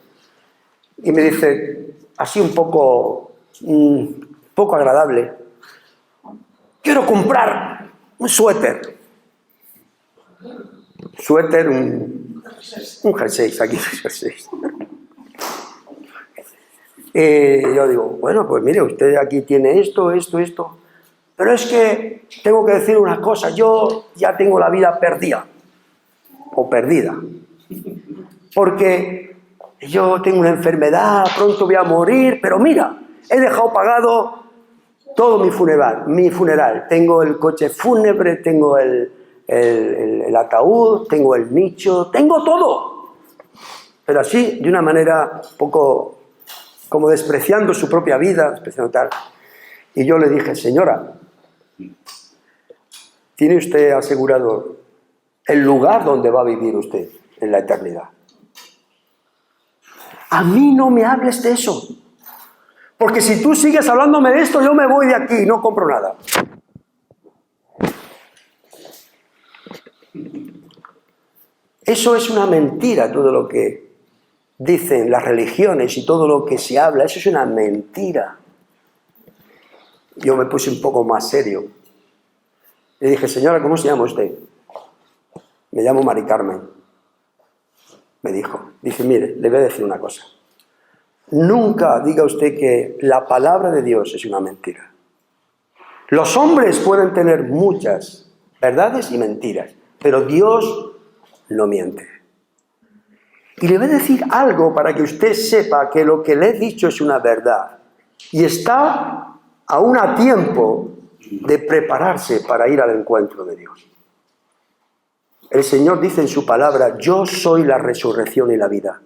[SPEAKER 1] y me dice, así un poco agradable, quiero comprar un suéter, un jersey, aquí jersey. Yo digo, bueno, pues mire, usted aquí tiene esto, pero es que tengo que decir una cosa, yo ya tengo la vida perdida, porque yo tengo una enfermedad, pronto voy a morir, pero mira, he dejado pagado todo mi funeral, tengo el coche fúnebre, tengo el ataúd, tengo el nicho, tengo todo, pero así, de una manera poco como despreciando su propia vida, despreciando tal. Y yo le dije, señora, ¿tiene usted asegurado el lugar donde va a vivir usted en la eternidad? A mí no me hables de eso, porque si tú sigues hablándome de esto, yo me voy de aquí y no compro nada. Eso es una mentira, todo lo que dicen las religiones y todo lo que se habla, eso es una mentira. Yo me puse un poco más serio. Le dije, señora, ¿cómo se llama usted? Me llamo Mari Carmen. Me dice, mire, le voy a decir una cosa. Nunca diga usted que la palabra de Dios es una mentira. Los hombres pueden tener muchas verdades y mentiras, pero Dios no miente. Y le voy a decir algo para que usted sepa que lo que le he dicho es una verdad. Y está aún a tiempo de prepararse para ir al encuentro de Dios. El Señor dice en su palabra, yo soy la resurrección y la vida.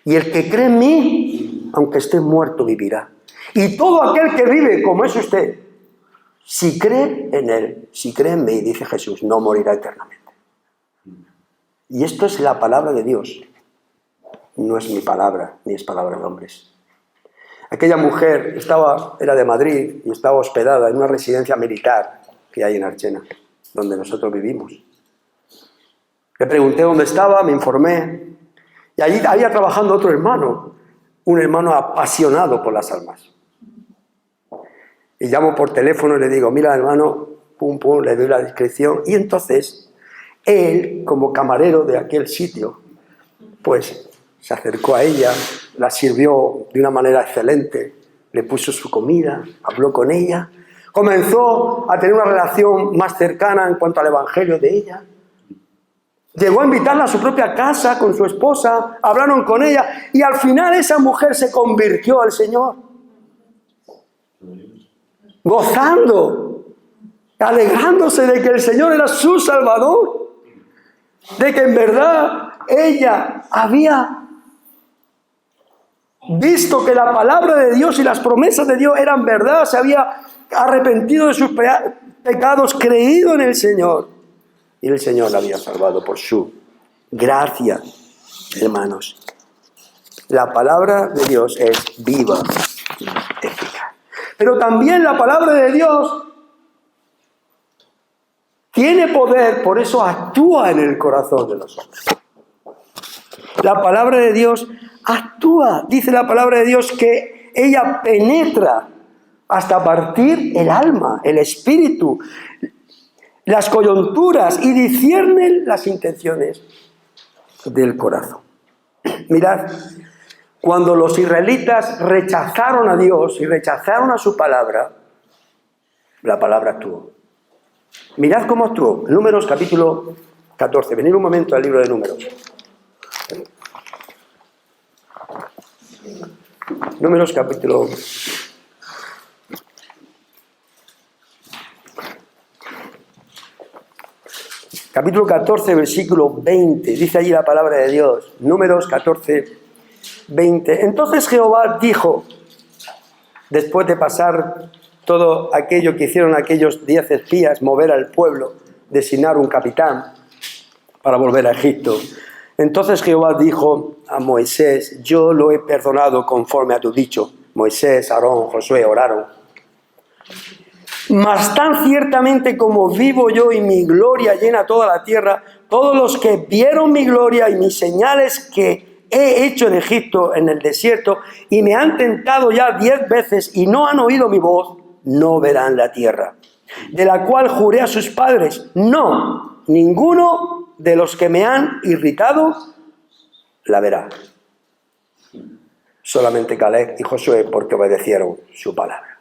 [SPEAKER 1] Y el que cree en mí, aunque esté muerto, vivirá. Y todo aquel que vive como es usted, si cree en Él, si cree en mí, dice Jesús, no morirá eternamente. Y esto es la palabra de Dios. No es mi palabra, ni es palabra de hombres. Aquella mujer era de Madrid y estaba hospedada en una residencia militar que hay en Archena, donde nosotros vivimos. Le pregunté dónde estaba, me informé, y allí había trabajando otro hermano, un hermano apasionado por las almas. Y llamo por teléfono y le digo, mira hermano, pum, le doy la descripción, y entonces él, como camarero de aquel sitio, pues se acercó a ella, la sirvió de una manera excelente, le puso su comida, habló con ella, comenzó a tener una relación más cercana en cuanto al evangelio de ella. Llegó a invitarla a su propia casa con su esposa, hablaron con ella y al final esa mujer se convirtió al Señor. Gozando alegrándose de que el Señor era su Salvador, de que en verdad ella había visto que la palabra de Dios y las promesas de Dios eran verdad, se había arrepentido de sus pecados, creído en el Señor, y el Señor la había salvado por su gracia. Hermanos, la palabra de Dios es viva y eficaz. Pero también la palabra de Dios tiene poder, por eso actúa en el corazón de los hombres. La palabra de Dios actúa. Dice la palabra de Dios que ella penetra hasta partir el alma, el espíritu, las coyunturas y discierne las intenciones del corazón. Mirad, cuando los israelitas rechazaron a Dios y rechazaron a su palabra, la palabra actuó. Mirad cómo actuó. Números capítulo 14. Venid un momento al libro de Números. Números capítulo 14, versículo 20. Dice allí la palabra de Dios. Números 14, 20. Entonces Jehová dijo, después de pasar todo aquello que hicieron aquellos 10 espías, mover al pueblo, designar un capitán para volver a Egipto. Entonces Jehová dijo a Moisés, yo lo he perdonado conforme a tu dicho. Moisés, Aarón, Josué oraron. Mas tan ciertamente como vivo yo y mi gloria llena toda la tierra, todos los que vieron mi gloria y mis señales que he hecho en Egipto, en el desierto, y me han tentado ya 10 veces y no han oído mi voz, no verán la tierra, de la cual juré a sus padres, no, ninguno de los que me han irritado la verá. Solamente Caleb y Josué, porque obedecieron su palabra.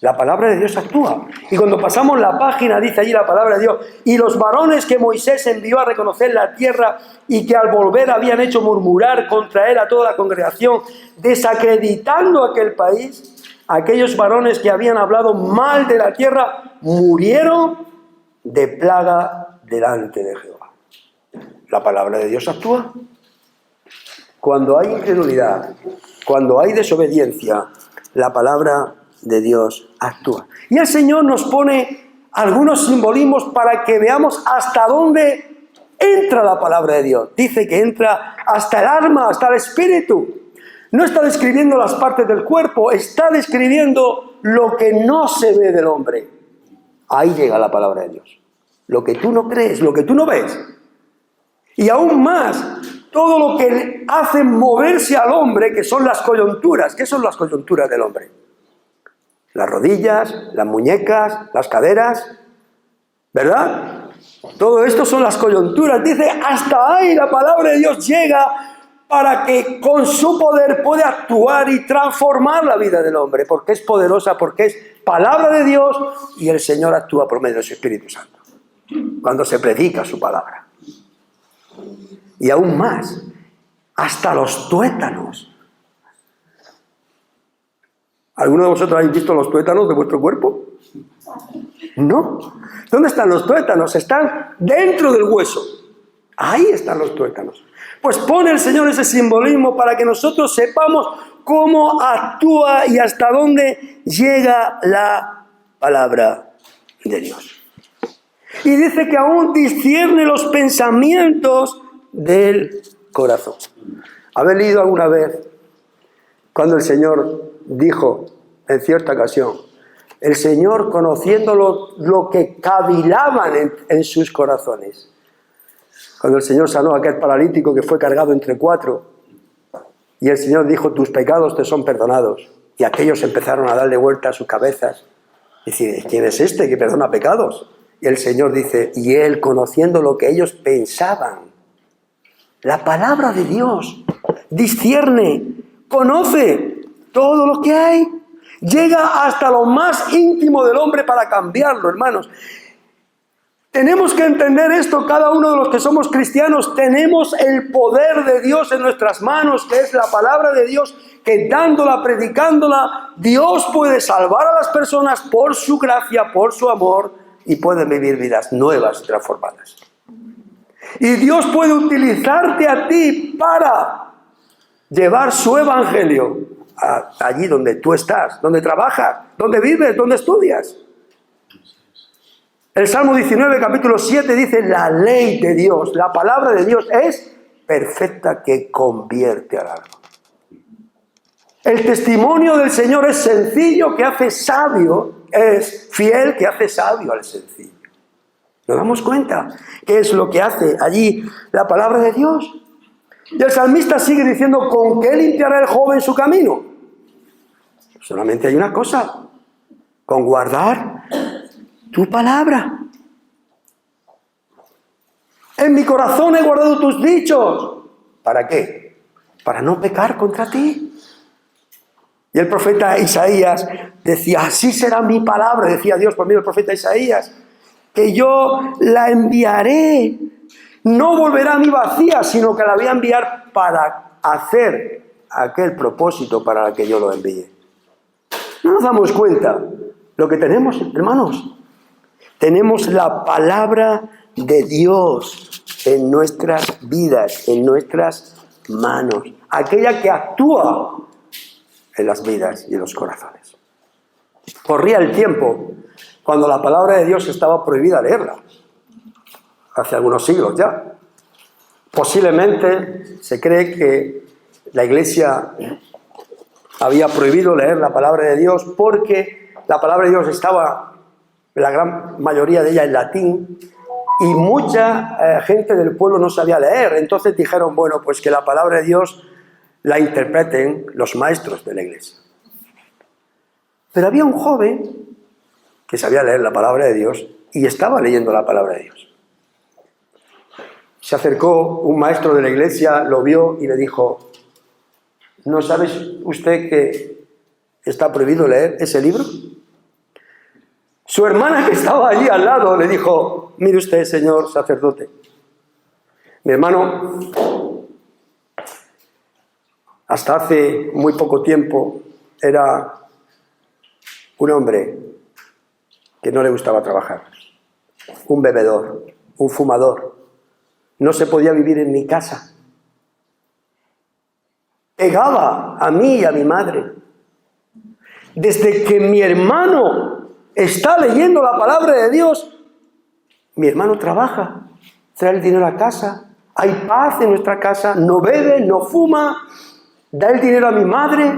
[SPEAKER 1] La palabra de Dios actúa. Y cuando pasamos la página, dice allí la palabra de Dios, y los varones que Moisés envió a reconocer la tierra y que al volver habían hecho murmurar contra él a toda la congregación, desacreditando aquel país, aquellos varones que habían hablado mal de la tierra, murieron de plaga delante de Jehová. La palabra de Dios actúa. Cuando hay incredulidad, cuando hay desobediencia, la palabra de Dios actúa. Y el Señor nos pone algunos simbolismos para que veamos hasta dónde entra la palabra de Dios. Dice que entra hasta el alma, hasta el espíritu. No está describiendo las partes del cuerpo, está describiendo lo que no se ve del hombre. Ahí llega la palabra de Dios. Lo que tú no crees, lo que tú no ves. Y aún más, todo lo que hace moverse al hombre, que son las coyunturas. ¿Qué son las coyunturas del hombre? Las rodillas, las muñecas, las caderas, ¿verdad? Todo esto son las coyunturas. Dice, hasta ahí la palabra de Dios llega para que con su poder pueda actuar y transformar la vida del hombre, porque es poderosa, porque es palabra de Dios y el Señor actúa por medio de su Espíritu Santo, cuando se predica su palabra. Y aún más, hasta los tuétanos. ¿Alguno de vosotros habéis visto los tuétanos de vuestro cuerpo? No. ¿Dónde están los tuétanos? Están dentro del hueso. Ahí están los tuétanos. Pues pone el Señor ese simbolismo para que nosotros sepamos cómo actúa y hasta dónde llega la palabra de Dios. Y dice que aún discierne los pensamientos del corazón. ¿Habéis leído alguna vez cuando el Señor dijo en cierta ocasión, el Señor conociendo lo que cavilaban en sus corazones? Cuando el Señor sanó a aquel paralítico que fue cargado entre 4 y el Señor dijo, tus pecados te son perdonados. Y aquellos empezaron a darle vuelta a sus cabezas. Y dice, ¿quién es este que perdona pecados? Y el Señor dice, y Él conociendo lo que ellos pensaban. La palabra de Dios discierne, conoce todo lo que hay. Llega hasta lo más íntimo del hombre para cambiarlo, hermanos. Tenemos que entender esto, cada uno de los que somos cristianos, tenemos el poder de Dios en nuestras manos, que es la palabra de Dios, que dándola, predicándola, Dios puede salvar a las personas por su gracia, por su amor y pueden vivir vidas nuevas y transformadas. Y Dios puede utilizarte a ti para llevar su evangelio allí donde tú estás, donde trabajas, donde vives, donde estudias. El Salmo 19, capítulo 7 dice: la ley de Dios, la palabra de Dios es perfecta, que convierte al alma. El testimonio del Señor es sencillo, que hace sabio, es fiel, que hace sabio al sencillo. ¿Nos damos cuenta qué es lo que hace allí la palabra de Dios? Y el salmista sigue diciendo: ¿con qué limpiará el joven su camino? Solamente hay una cosa: con guardar tu palabra. En mi corazón he guardado tus dichos. ¿Para qué? Para no pecar contra ti. Y el profeta Isaías decía: así será mi palabra, decía Dios por medio del profeta Isaías, que yo la enviaré. No volverá a mí vacía, sino que la voy a enviar para hacer aquel propósito para el que yo lo envíe. ¿No nos damos cuenta lo que tenemos, hermanos? Tenemos la palabra de Dios en nuestras vidas, en nuestras manos. Aquella que actúa en las vidas y en los corazones. Corría el tiempo cuando la palabra de Dios estaba prohibida leerla. Hace algunos siglos ya. Posiblemente se cree que la Iglesia había prohibido leer la palabra de Dios porque la palabra de Dios estaba, la gran mayoría de ella, en latín, y mucha gente del pueblo no sabía leer. Entonces dijeron: bueno, pues que la palabra de Dios la interpreten los maestros de la Iglesia. Pero había un joven que sabía leer la palabra de Dios y estaba leyendo la palabra de Dios. Se acercó un maestro de la Iglesia, lo vio y le dijo: ¿no sabe usted que está prohibido leer ese libro? Su hermana, que estaba allí al lado, le dijo: mire usted, señor sacerdote, mi hermano hasta hace muy poco tiempo era un hombre que no le gustaba trabajar, un bebedor, un fumador. No se podía vivir en mi casa. Pegaba a mí y a mi madre. Desde que mi hermano está leyendo la palabra de Dios, mi hermano trabaja, trae el dinero a casa, hay paz en nuestra casa, no bebe, no fuma, da el dinero a mi madre.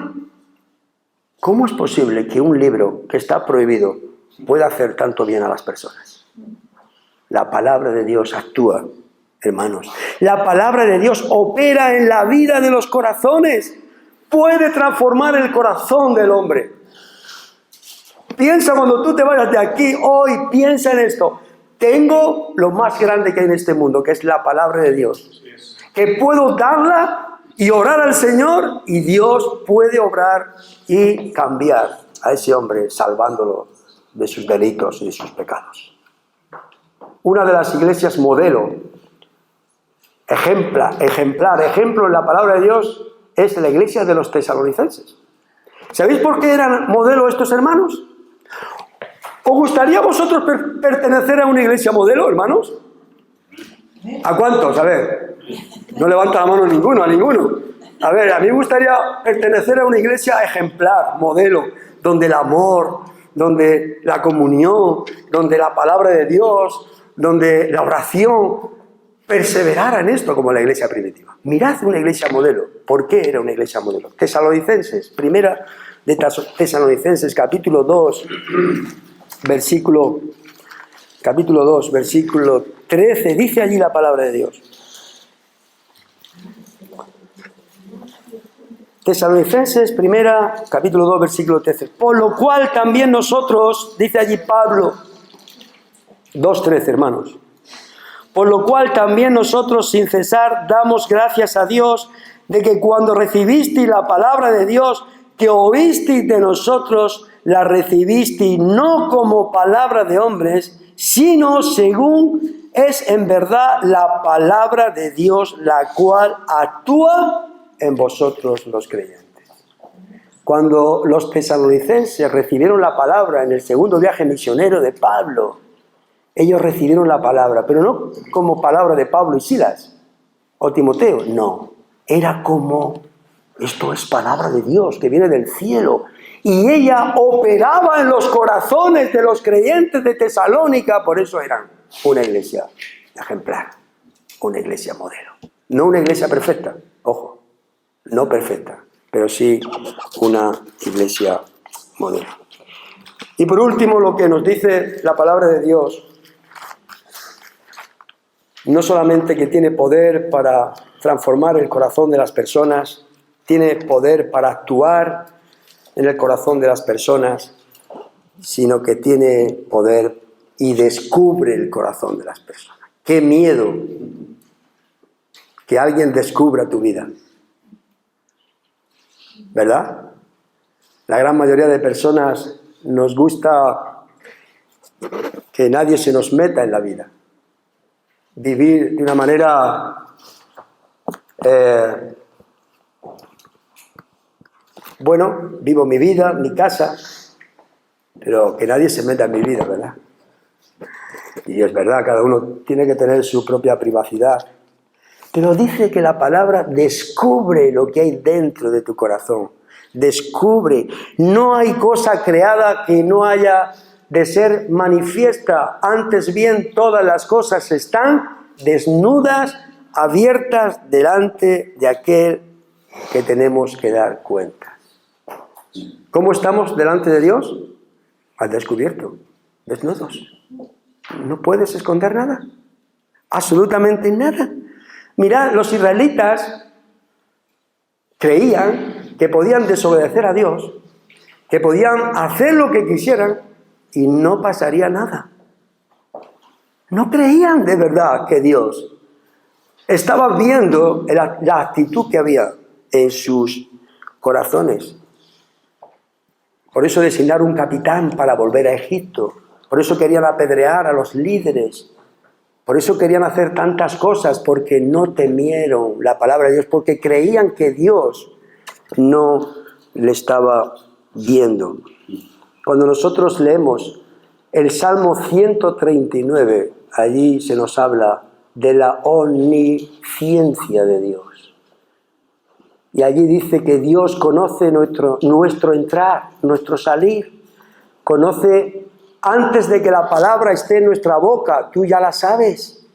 [SPEAKER 1] ¿Cómo es posible que un libro que está prohibido pueda hacer tanto bien a las personas? La palabra de Dios actúa, hermanos. La palabra de Dios opera en la vida de los corazones. Puede transformar el corazón del hombre. Piensa cuando tú te vayas de aquí hoy, piensa en esto. Tengo lo más grande que hay en este mundo, que es la palabra de Dios. Que puedo darla y orar al Señor, y Dios puede obrar y cambiar a ese hombre, salvándolo de sus delitos y de sus pecados. Una de las iglesias modelo, ejemplo en la palabra de Dios, es la iglesia de los tesalonicenses. ¿Sabéis por qué eran modelo estos hermanos? ¿Os gustaría a vosotros pertenecer a una iglesia modelo, hermanos? ¿A cuántos? A ver, no levanta la mano ninguno, a ninguno. A ver, a mí me gustaría pertenecer a una iglesia ejemplar, modelo, donde el amor, donde la comunión, donde la palabra de Dios, donde la oración perseverara en esto, como la iglesia primitiva. Mirad una iglesia modelo. ¿Por qué era una iglesia modelo? Tesalonicenses, primera de Tesalonicenses, capítulo 2, versículo 13, dice allí la palabra de Dios. Tesalonicenses, primera, capítulo 2, versículo 13. Por lo cual también nosotros, dice allí Pablo, 2:13, hermanos. Por lo cual también nosotros sin cesar damos gracias a Dios de que cuando recibisteis la palabra de Dios que oísteis de nosotros, la recibisteis no como palabra de hombres, sino según es en verdad la palabra de Dios, la cual actúa en vosotros los creyentes. Cuando los tesalonicenses recibieron la palabra en el segundo viaje misionero de Pablo, ellos recibieron la palabra, pero no como palabra de Pablo y Silas o Timoteo, no. Era como, esto es palabra de Dios que viene del cielo. Y ella operaba en los corazones de los creyentes de Tesalónica, por eso eran una iglesia ejemplar, una iglesia modelo. No una iglesia perfecta, ojo, no perfecta, pero sí una iglesia modelo. Y por último, lo que nos dice la palabra de Dios, no solamente que tiene poder para transformar el corazón de las personas, tiene poder para actuar en el corazón de las personas, sino que tiene poder y descubre el corazón de las personas. ¡Qué miedo que alguien descubra tu vida! ¿Verdad? La gran mayoría de personas nos gusta que nadie se nos meta en la vida. Vivir de una manera bueno, vivo mi vida, mi casa, pero que nadie se meta en mi vida, ¿verdad? Y es verdad, cada uno tiene que tener su propia privacidad. Pero dice que la palabra descubre lo que hay dentro de tu corazón. Descubre. No hay cosa creada que no haya de ser manifiesta. Antes bien, todas las cosas están desnudas, abiertas delante de aquel que tenemos que dar cuenta. ¿Cómo estamos delante de Dios? Al descubierto, desnudos. No puedes esconder nada, absolutamente nada. Mirad, los israelitas creían que podían desobedecer a Dios, que podían hacer lo que quisieran y no pasaría nada. No creían de verdad que Dios estaba viendo la actitud que había en sus corazones. Por eso designaron un capitán para volver a Egipto. Por eso querían apedrear a los líderes. Por eso querían hacer tantas cosas, porque no temieron la palabra de Dios, porque creían que Dios no le estaba viendo. Cuando nosotros leemos el Salmo 139, allí se nos habla de la omnisciencia de Dios. Y allí dice que Dios conoce nuestro entrar, nuestro salir. Conoce antes de que la palabra esté en nuestra boca, tú ya la sabes.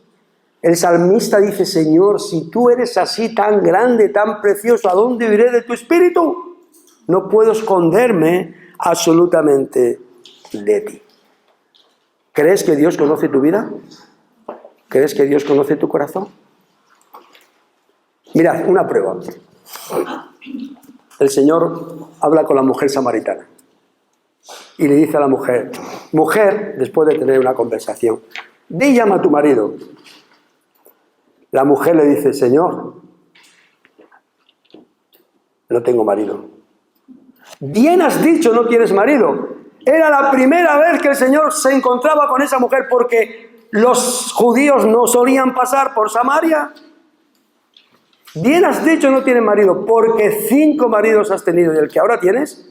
[SPEAKER 1] El salmista dice, Señor, si tú eres así tan grande, tan precioso, ¿a dónde iré de tu espíritu? No puedo esconderme absolutamente de ti. ¿Crees que Dios conoce tu vida? ¿Crees que Dios conoce tu corazón? Mirad, una prueba. El Señor habla con la mujer samaritana y le dice a la mujer, mujer, después de tener una conversación, ve y llama a tu marido. La mujer le dice, Señor, no tengo marido. Bien has dicho, no tienes marido. Era la primera vez que el Señor se encontraba con esa mujer porque los judíos no solían pasar por Samaria. Bien has dicho, no tienes marido, porque 5 maridos has tenido y el que ahora tienes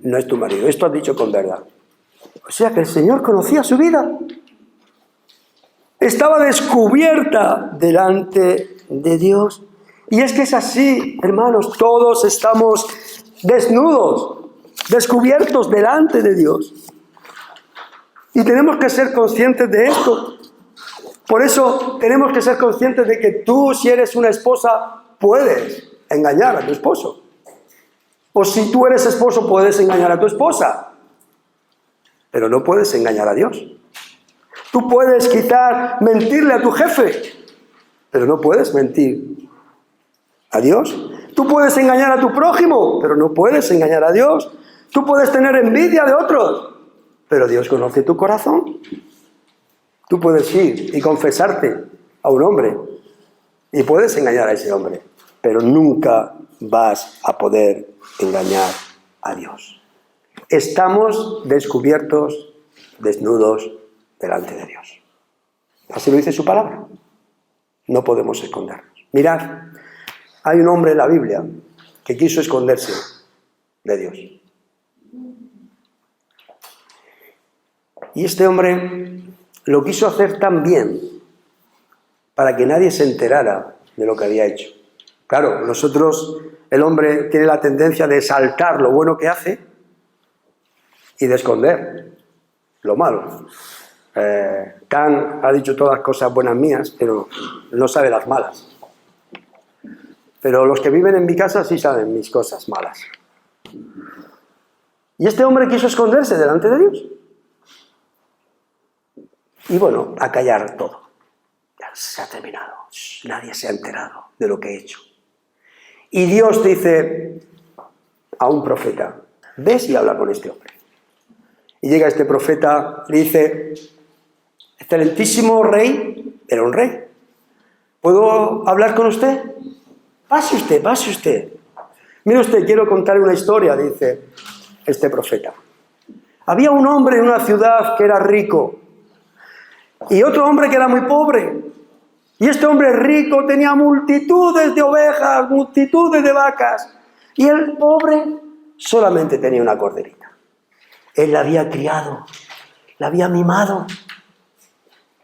[SPEAKER 1] no es tu marido. Esto has dicho con verdad. O sea que el Señor conocía su vida. Estaba descubierta delante de Dios. Y es que es así, hermanos, todos estamos desnudos, descubiertos delante de Dios. Y tenemos que ser conscientes de esto. Por eso tenemos que ser conscientes de que tú, si eres una esposa, puedes engañar a tu esposo. O si tú eres esposo, puedes engañar a tu esposa. Pero no puedes engañar a Dios. Tú puedes quizás mentirle a tu jefe, pero no puedes mentir a Dios. Tú puedes engañar a tu prójimo, pero no puedes engañar a Dios. Tú puedes tener envidia de otros, pero Dios conoce tu corazón. Tú puedes ir y confesarte a un hombre y puedes engañar a ese hombre, pero nunca vas a poder engañar a Dios. Estamos descubiertos, desnudos, delante de Dios. Así lo dice su palabra. No podemos escondernos. Mirad, hay un hombre en la Biblia que quiso esconderse de Dios. Y este hombre lo quiso hacer tan bien para que nadie se enterara de lo que había hecho. Claro, nosotros, el hombre tiene la tendencia de saltar lo bueno que hace y de esconder lo malo. Kant ha dicho todas cosas buenas mías, pero no sabe las malas. Pero los que viven en mi casa sí saben mis cosas malas. Y este hombre quiso esconderse delante de Dios. Y bueno, a callar todo. Ya se ha terminado. Nadie se ha enterado de lo que he hecho. Y Dios dice a un profeta, ves y habla con este hombre. Y llega este profeta, le dice, excelentísimo rey, era un rey, ¿puedo hablar con usted? Pase usted, pase usted. Mire usted, quiero contarle una historia, dice este profeta. Había un hombre en una ciudad que era rico y otro hombre que era muy pobre. Y este hombre rico tenía multitudes de ovejas, multitudes de vacas. Y el pobre solamente tenía una corderita. Él la había criado, la había mimado,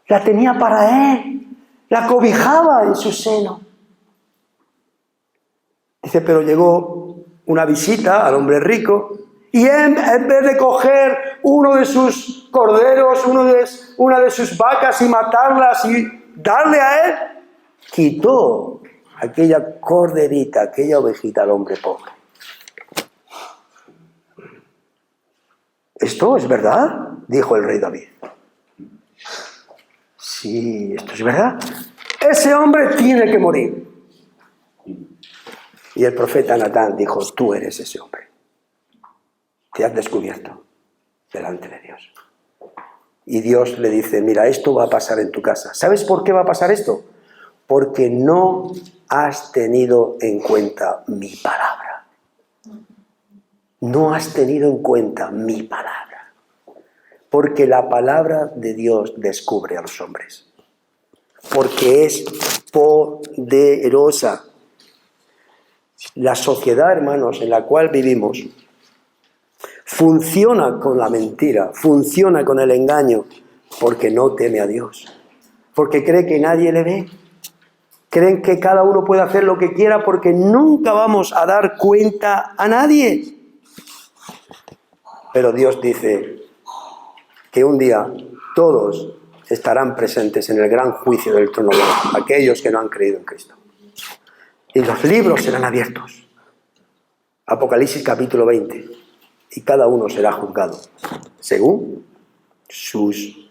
[SPEAKER 1] la tenía para él, la cobijaba en su seno. Dice, pero llegó una visita al hombre rico y él, en vez de coger uno de sus corderos, una de sus vacas y matarlas y darle a él, quitó aquella corderita, aquella ovejita al hombre pobre. ¿Esto es verdad?, dijo el rey David. Sí, esto es verdad. Ese hombre tiene que morir. Y el profeta Natán dijo, tú eres ese hombre. Te has descubierto delante de Dios. Y Dios le dice, mira, esto va a pasar en tu casa. ¿Sabes por qué va a pasar esto? Porque no has tenido en cuenta mi palabra. No has tenido en cuenta mi palabra. Porque la palabra de Dios descubre a los hombres. Porque es poderosa. La sociedad, hermanos, en la cual vivimos, funciona con la mentira, funciona con el engaño, porque no teme a Dios. Porque cree que nadie le ve. Creen que cada uno puede hacer lo que quiera porque nunca vamos a dar cuenta a nadie. Pero Dios dice que un día todos estarán presentes en el gran juicio del trono de Dios, aquellos que no han creído en Cristo. Y los libros serán abiertos. Apocalipsis capítulo 20. Y cada uno será juzgado según sus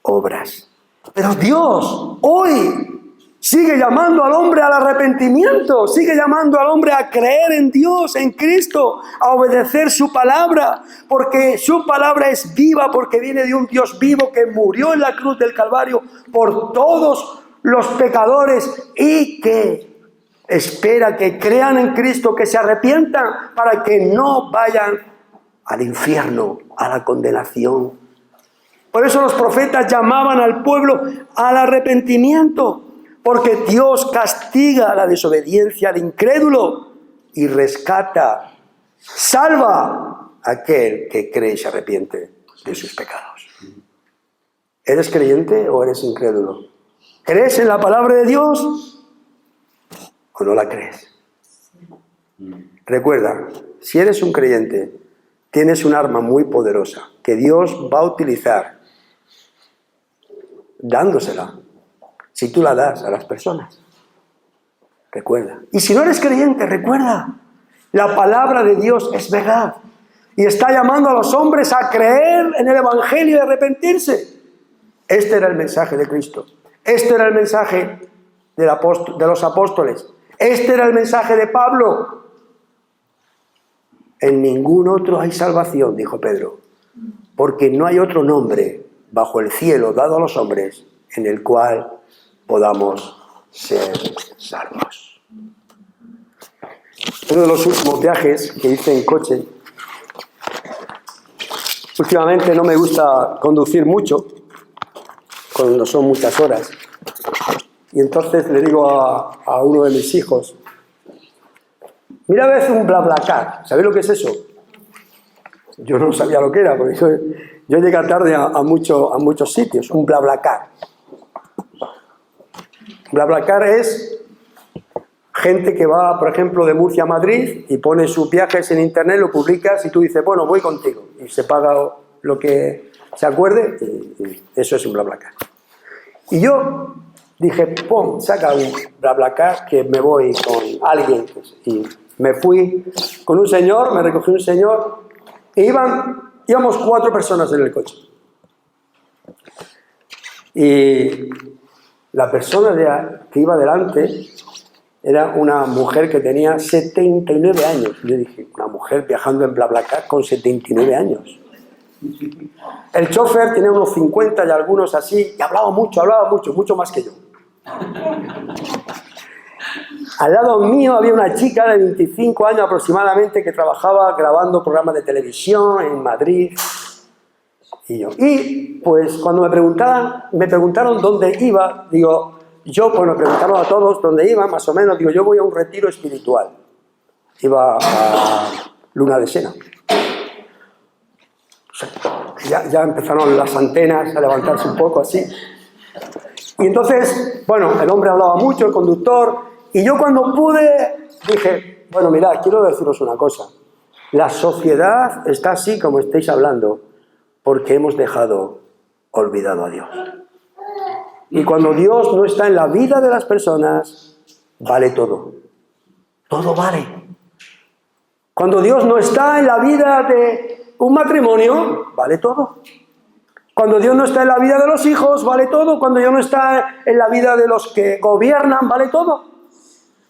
[SPEAKER 1] obras. Pero Dios hoy sigue llamando al hombre al arrepentimiento, sigue llamando al hombre a creer en Dios, en Cristo, a obedecer su palabra, porque su palabra es viva, porque viene de un Dios vivo que murió en la cruz del Calvario por todos los pecadores y que espera que crean en Cristo, que se arrepientan para que no vayan al infierno, a la condenación. Por eso los profetas llamaban al pueblo al arrepentimiento, porque Dios castiga la desobediencia al incrédulo y rescata, salva a aquel que cree y se arrepiente de sus pecados. ¿Eres creyente o eres incrédulo? ¿Crees en la palabra de Dios o no la crees? Recuerda, si eres un creyente, tienes un arma muy poderosa que Dios va a utilizar dándosela, si tú la das a las personas. Recuerda. Y si no eres creyente, recuerda, la palabra de Dios es verdad y está llamando a los hombres a creer en el Evangelio y arrepentirse. Este era el mensaje de Cristo. Este era el mensaje de los apóstoles. Este era el mensaje de Pablo. En ningún otro hay salvación, dijo Pedro, porque no hay otro nombre bajo el cielo dado a los hombres en el cual podamos ser salvos. Uno de los últimos viajes que hice en coche, últimamente no me gusta conducir mucho, cuando son muchas horas, y entonces le digo a uno de mis hijos, mira a veces un BlaBlaCar, ¿sabéis lo que es eso? Yo no sabía lo que era, porque Yo llegué tarde a muchos sitios, un BlaBlaCar. BlaBlaCar es gente que va, por ejemplo, de Murcia a Madrid y pone sus viajes en internet, lo publicas y tú dices, bueno, voy contigo. Y se paga lo que se acuerde y eso es un BlaBlaCar. Y yo dije, pum, saca un BlaBlaCar que me voy con alguien. Y me fui con un señor, me recogió un señor e íbamos 4 personas en el coche. Y la persona que iba delante era una mujer que tenía 79 años. Yo dije, una mujer viajando en BlaBlaCar con 79 años. El chofer tenía unos 50 y algunos así, y hablaba mucho, mucho más que yo. Al lado mío había una chica de 25 años aproximadamente que trabajaba grabando programas de televisión en Madrid. Y pues cuando me preguntaron dónde iba, digo, me preguntaron a todos dónde iba, más o menos, digo, yo voy a un retiro espiritual. Iba a Luna de Sena. Ya empezaron las antenas a levantarse un poco así. Y entonces, bueno, el hombre hablaba mucho, el conductor, y yo cuando pude dije, bueno, mirad, quiero deciros una cosa. La sociedad está así como estáis hablando porque hemos dejado olvidado a Dios. Y cuando Dios no está en la vida de las personas, vale todo. Todo vale. Cuando Dios no está en la vida de un matrimonio, vale todo. Cuando Dios no está en la vida de los hijos, vale todo. Cuando Dios no está en la vida de los que gobiernan, vale todo.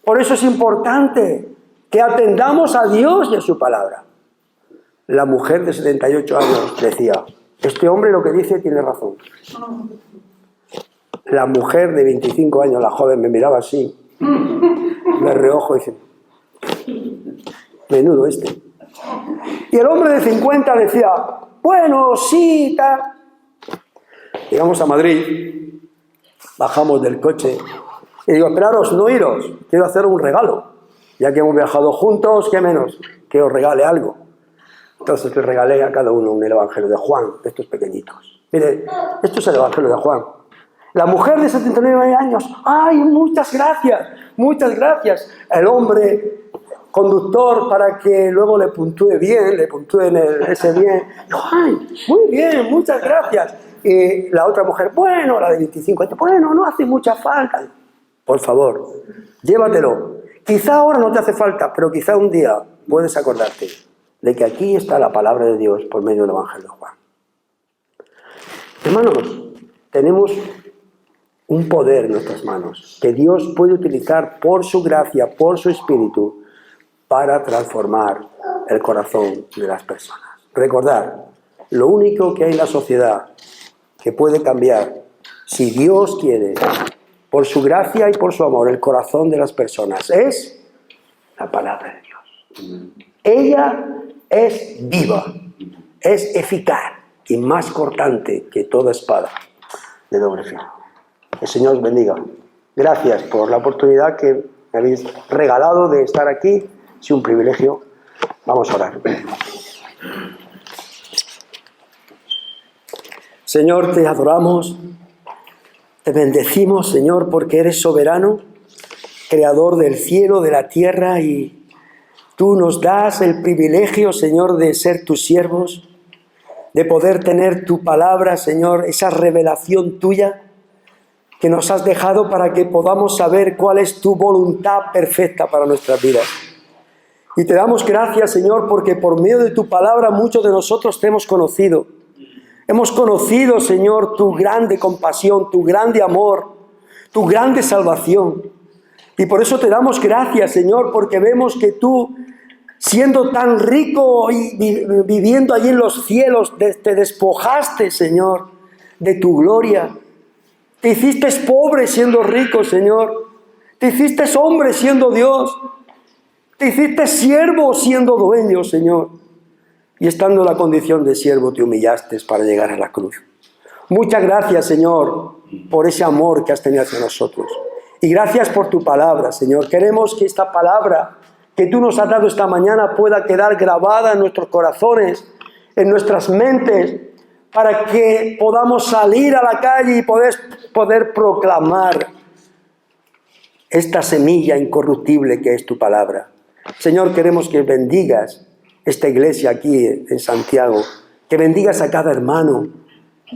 [SPEAKER 1] Por eso es importante que atendamos a Dios y a su palabra. La mujer de 78 años decía, este hombre lo que dice tiene razón. La mujer de 25 años, la joven, me miraba así, me reojo y dice, menudo este. Y el hombre de 50 decía, bueno, sí, tal. Llegamos a Madrid, bajamos del coche y digo, esperaros, no iros, quiero hacer un regalo. Ya que hemos viajado juntos, ¿qué menos? Que os regale algo. Entonces les regalé a cada uno un Evangelio de Juan, de estos pequeñitos. Mire, esto es el Evangelio de Juan. La mujer de 79 años, ¡ay, muchas gracias! Muchas gracias. El hombre conductor, para que luego le puntúe bien, le puntúen ese bien. ¡Ay, muy bien, muchas gracias! Y la otra mujer, bueno, la de 25 años, bueno, no hace mucha falta. Por favor, llévatelo. Quizá ahora no te hace falta, pero quizá un día puedes acordarte de que aquí está la palabra de Dios por medio del Evangelio de Juan. Hermanos, tenemos un poder en nuestras manos que Dios puede utilizar por su gracia, por su espíritu, para transformar el corazón de las personas. Recordad, lo único que hay en la sociedad que puede cambiar, si Dios quiere, por su gracia y por su amor, el corazón de las personas, es la palabra de Dios. Ella es viva, es eficaz y más cortante que toda espada de doble filo. El Señor os bendiga. Gracias por la oportunidad que me habéis regalado de estar aquí. Es un privilegio. Vamos a orar. Señor, te adoramos, te bendecimos, Señor, porque eres soberano, creador del cielo, de la tierra, y tú nos das el privilegio, Señor, de ser tus siervos, de poder tener tu palabra, Señor, esa revelación tuya que nos has dejado para que podamos saber cuál es tu voluntad perfecta para nuestras vidas. Y te damos gracias, Señor, porque por medio de tu palabra muchos de nosotros te hemos conocido. Hemos conocido, Señor, tu grande compasión, tu grande amor, tu grande salvación. Y por eso te damos gracias, Señor, porque vemos que tú, siendo tan rico y viviendo allí en los cielos, te despojaste, Señor, de tu gloria. Te hiciste pobre siendo rico, Señor. Te hiciste hombre siendo Dios. Te hiciste siervo siendo dueño, Señor. Y estando en la condición de siervo te humillaste para llegar a la cruz. Muchas gracias, Señor, por ese amor que has tenido hacia nosotros. Y gracias por tu palabra, Señor. Queremos que esta palabra que tú nos has dado esta mañana pueda quedar grabada en nuestros corazones, en nuestras mentes, para que podamos salir a la calle y poder proclamar esta semilla incorruptible que es tu palabra. Señor, queremos que bendigas esta iglesia aquí en Santiago, que bendigas a cada hermano,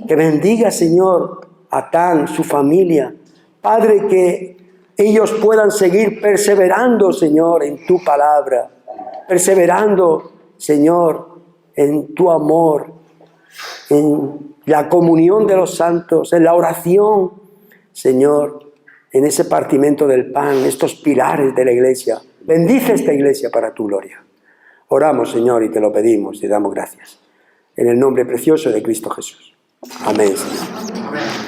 [SPEAKER 1] que bendigas, Señor, a Tan, su familia. Padre, que ellos puedan seguir perseverando, Señor, en tu palabra, perseverando, Señor, en tu amor, en la comunión de los santos, en la oración, Señor, en ese partimiento del pan, estos pilares de la iglesia. Bendice esta iglesia para tu gloria. Oramos, Señor, y te lo pedimos y damos gracias. En el nombre precioso de Cristo Jesús. Amén, Señor.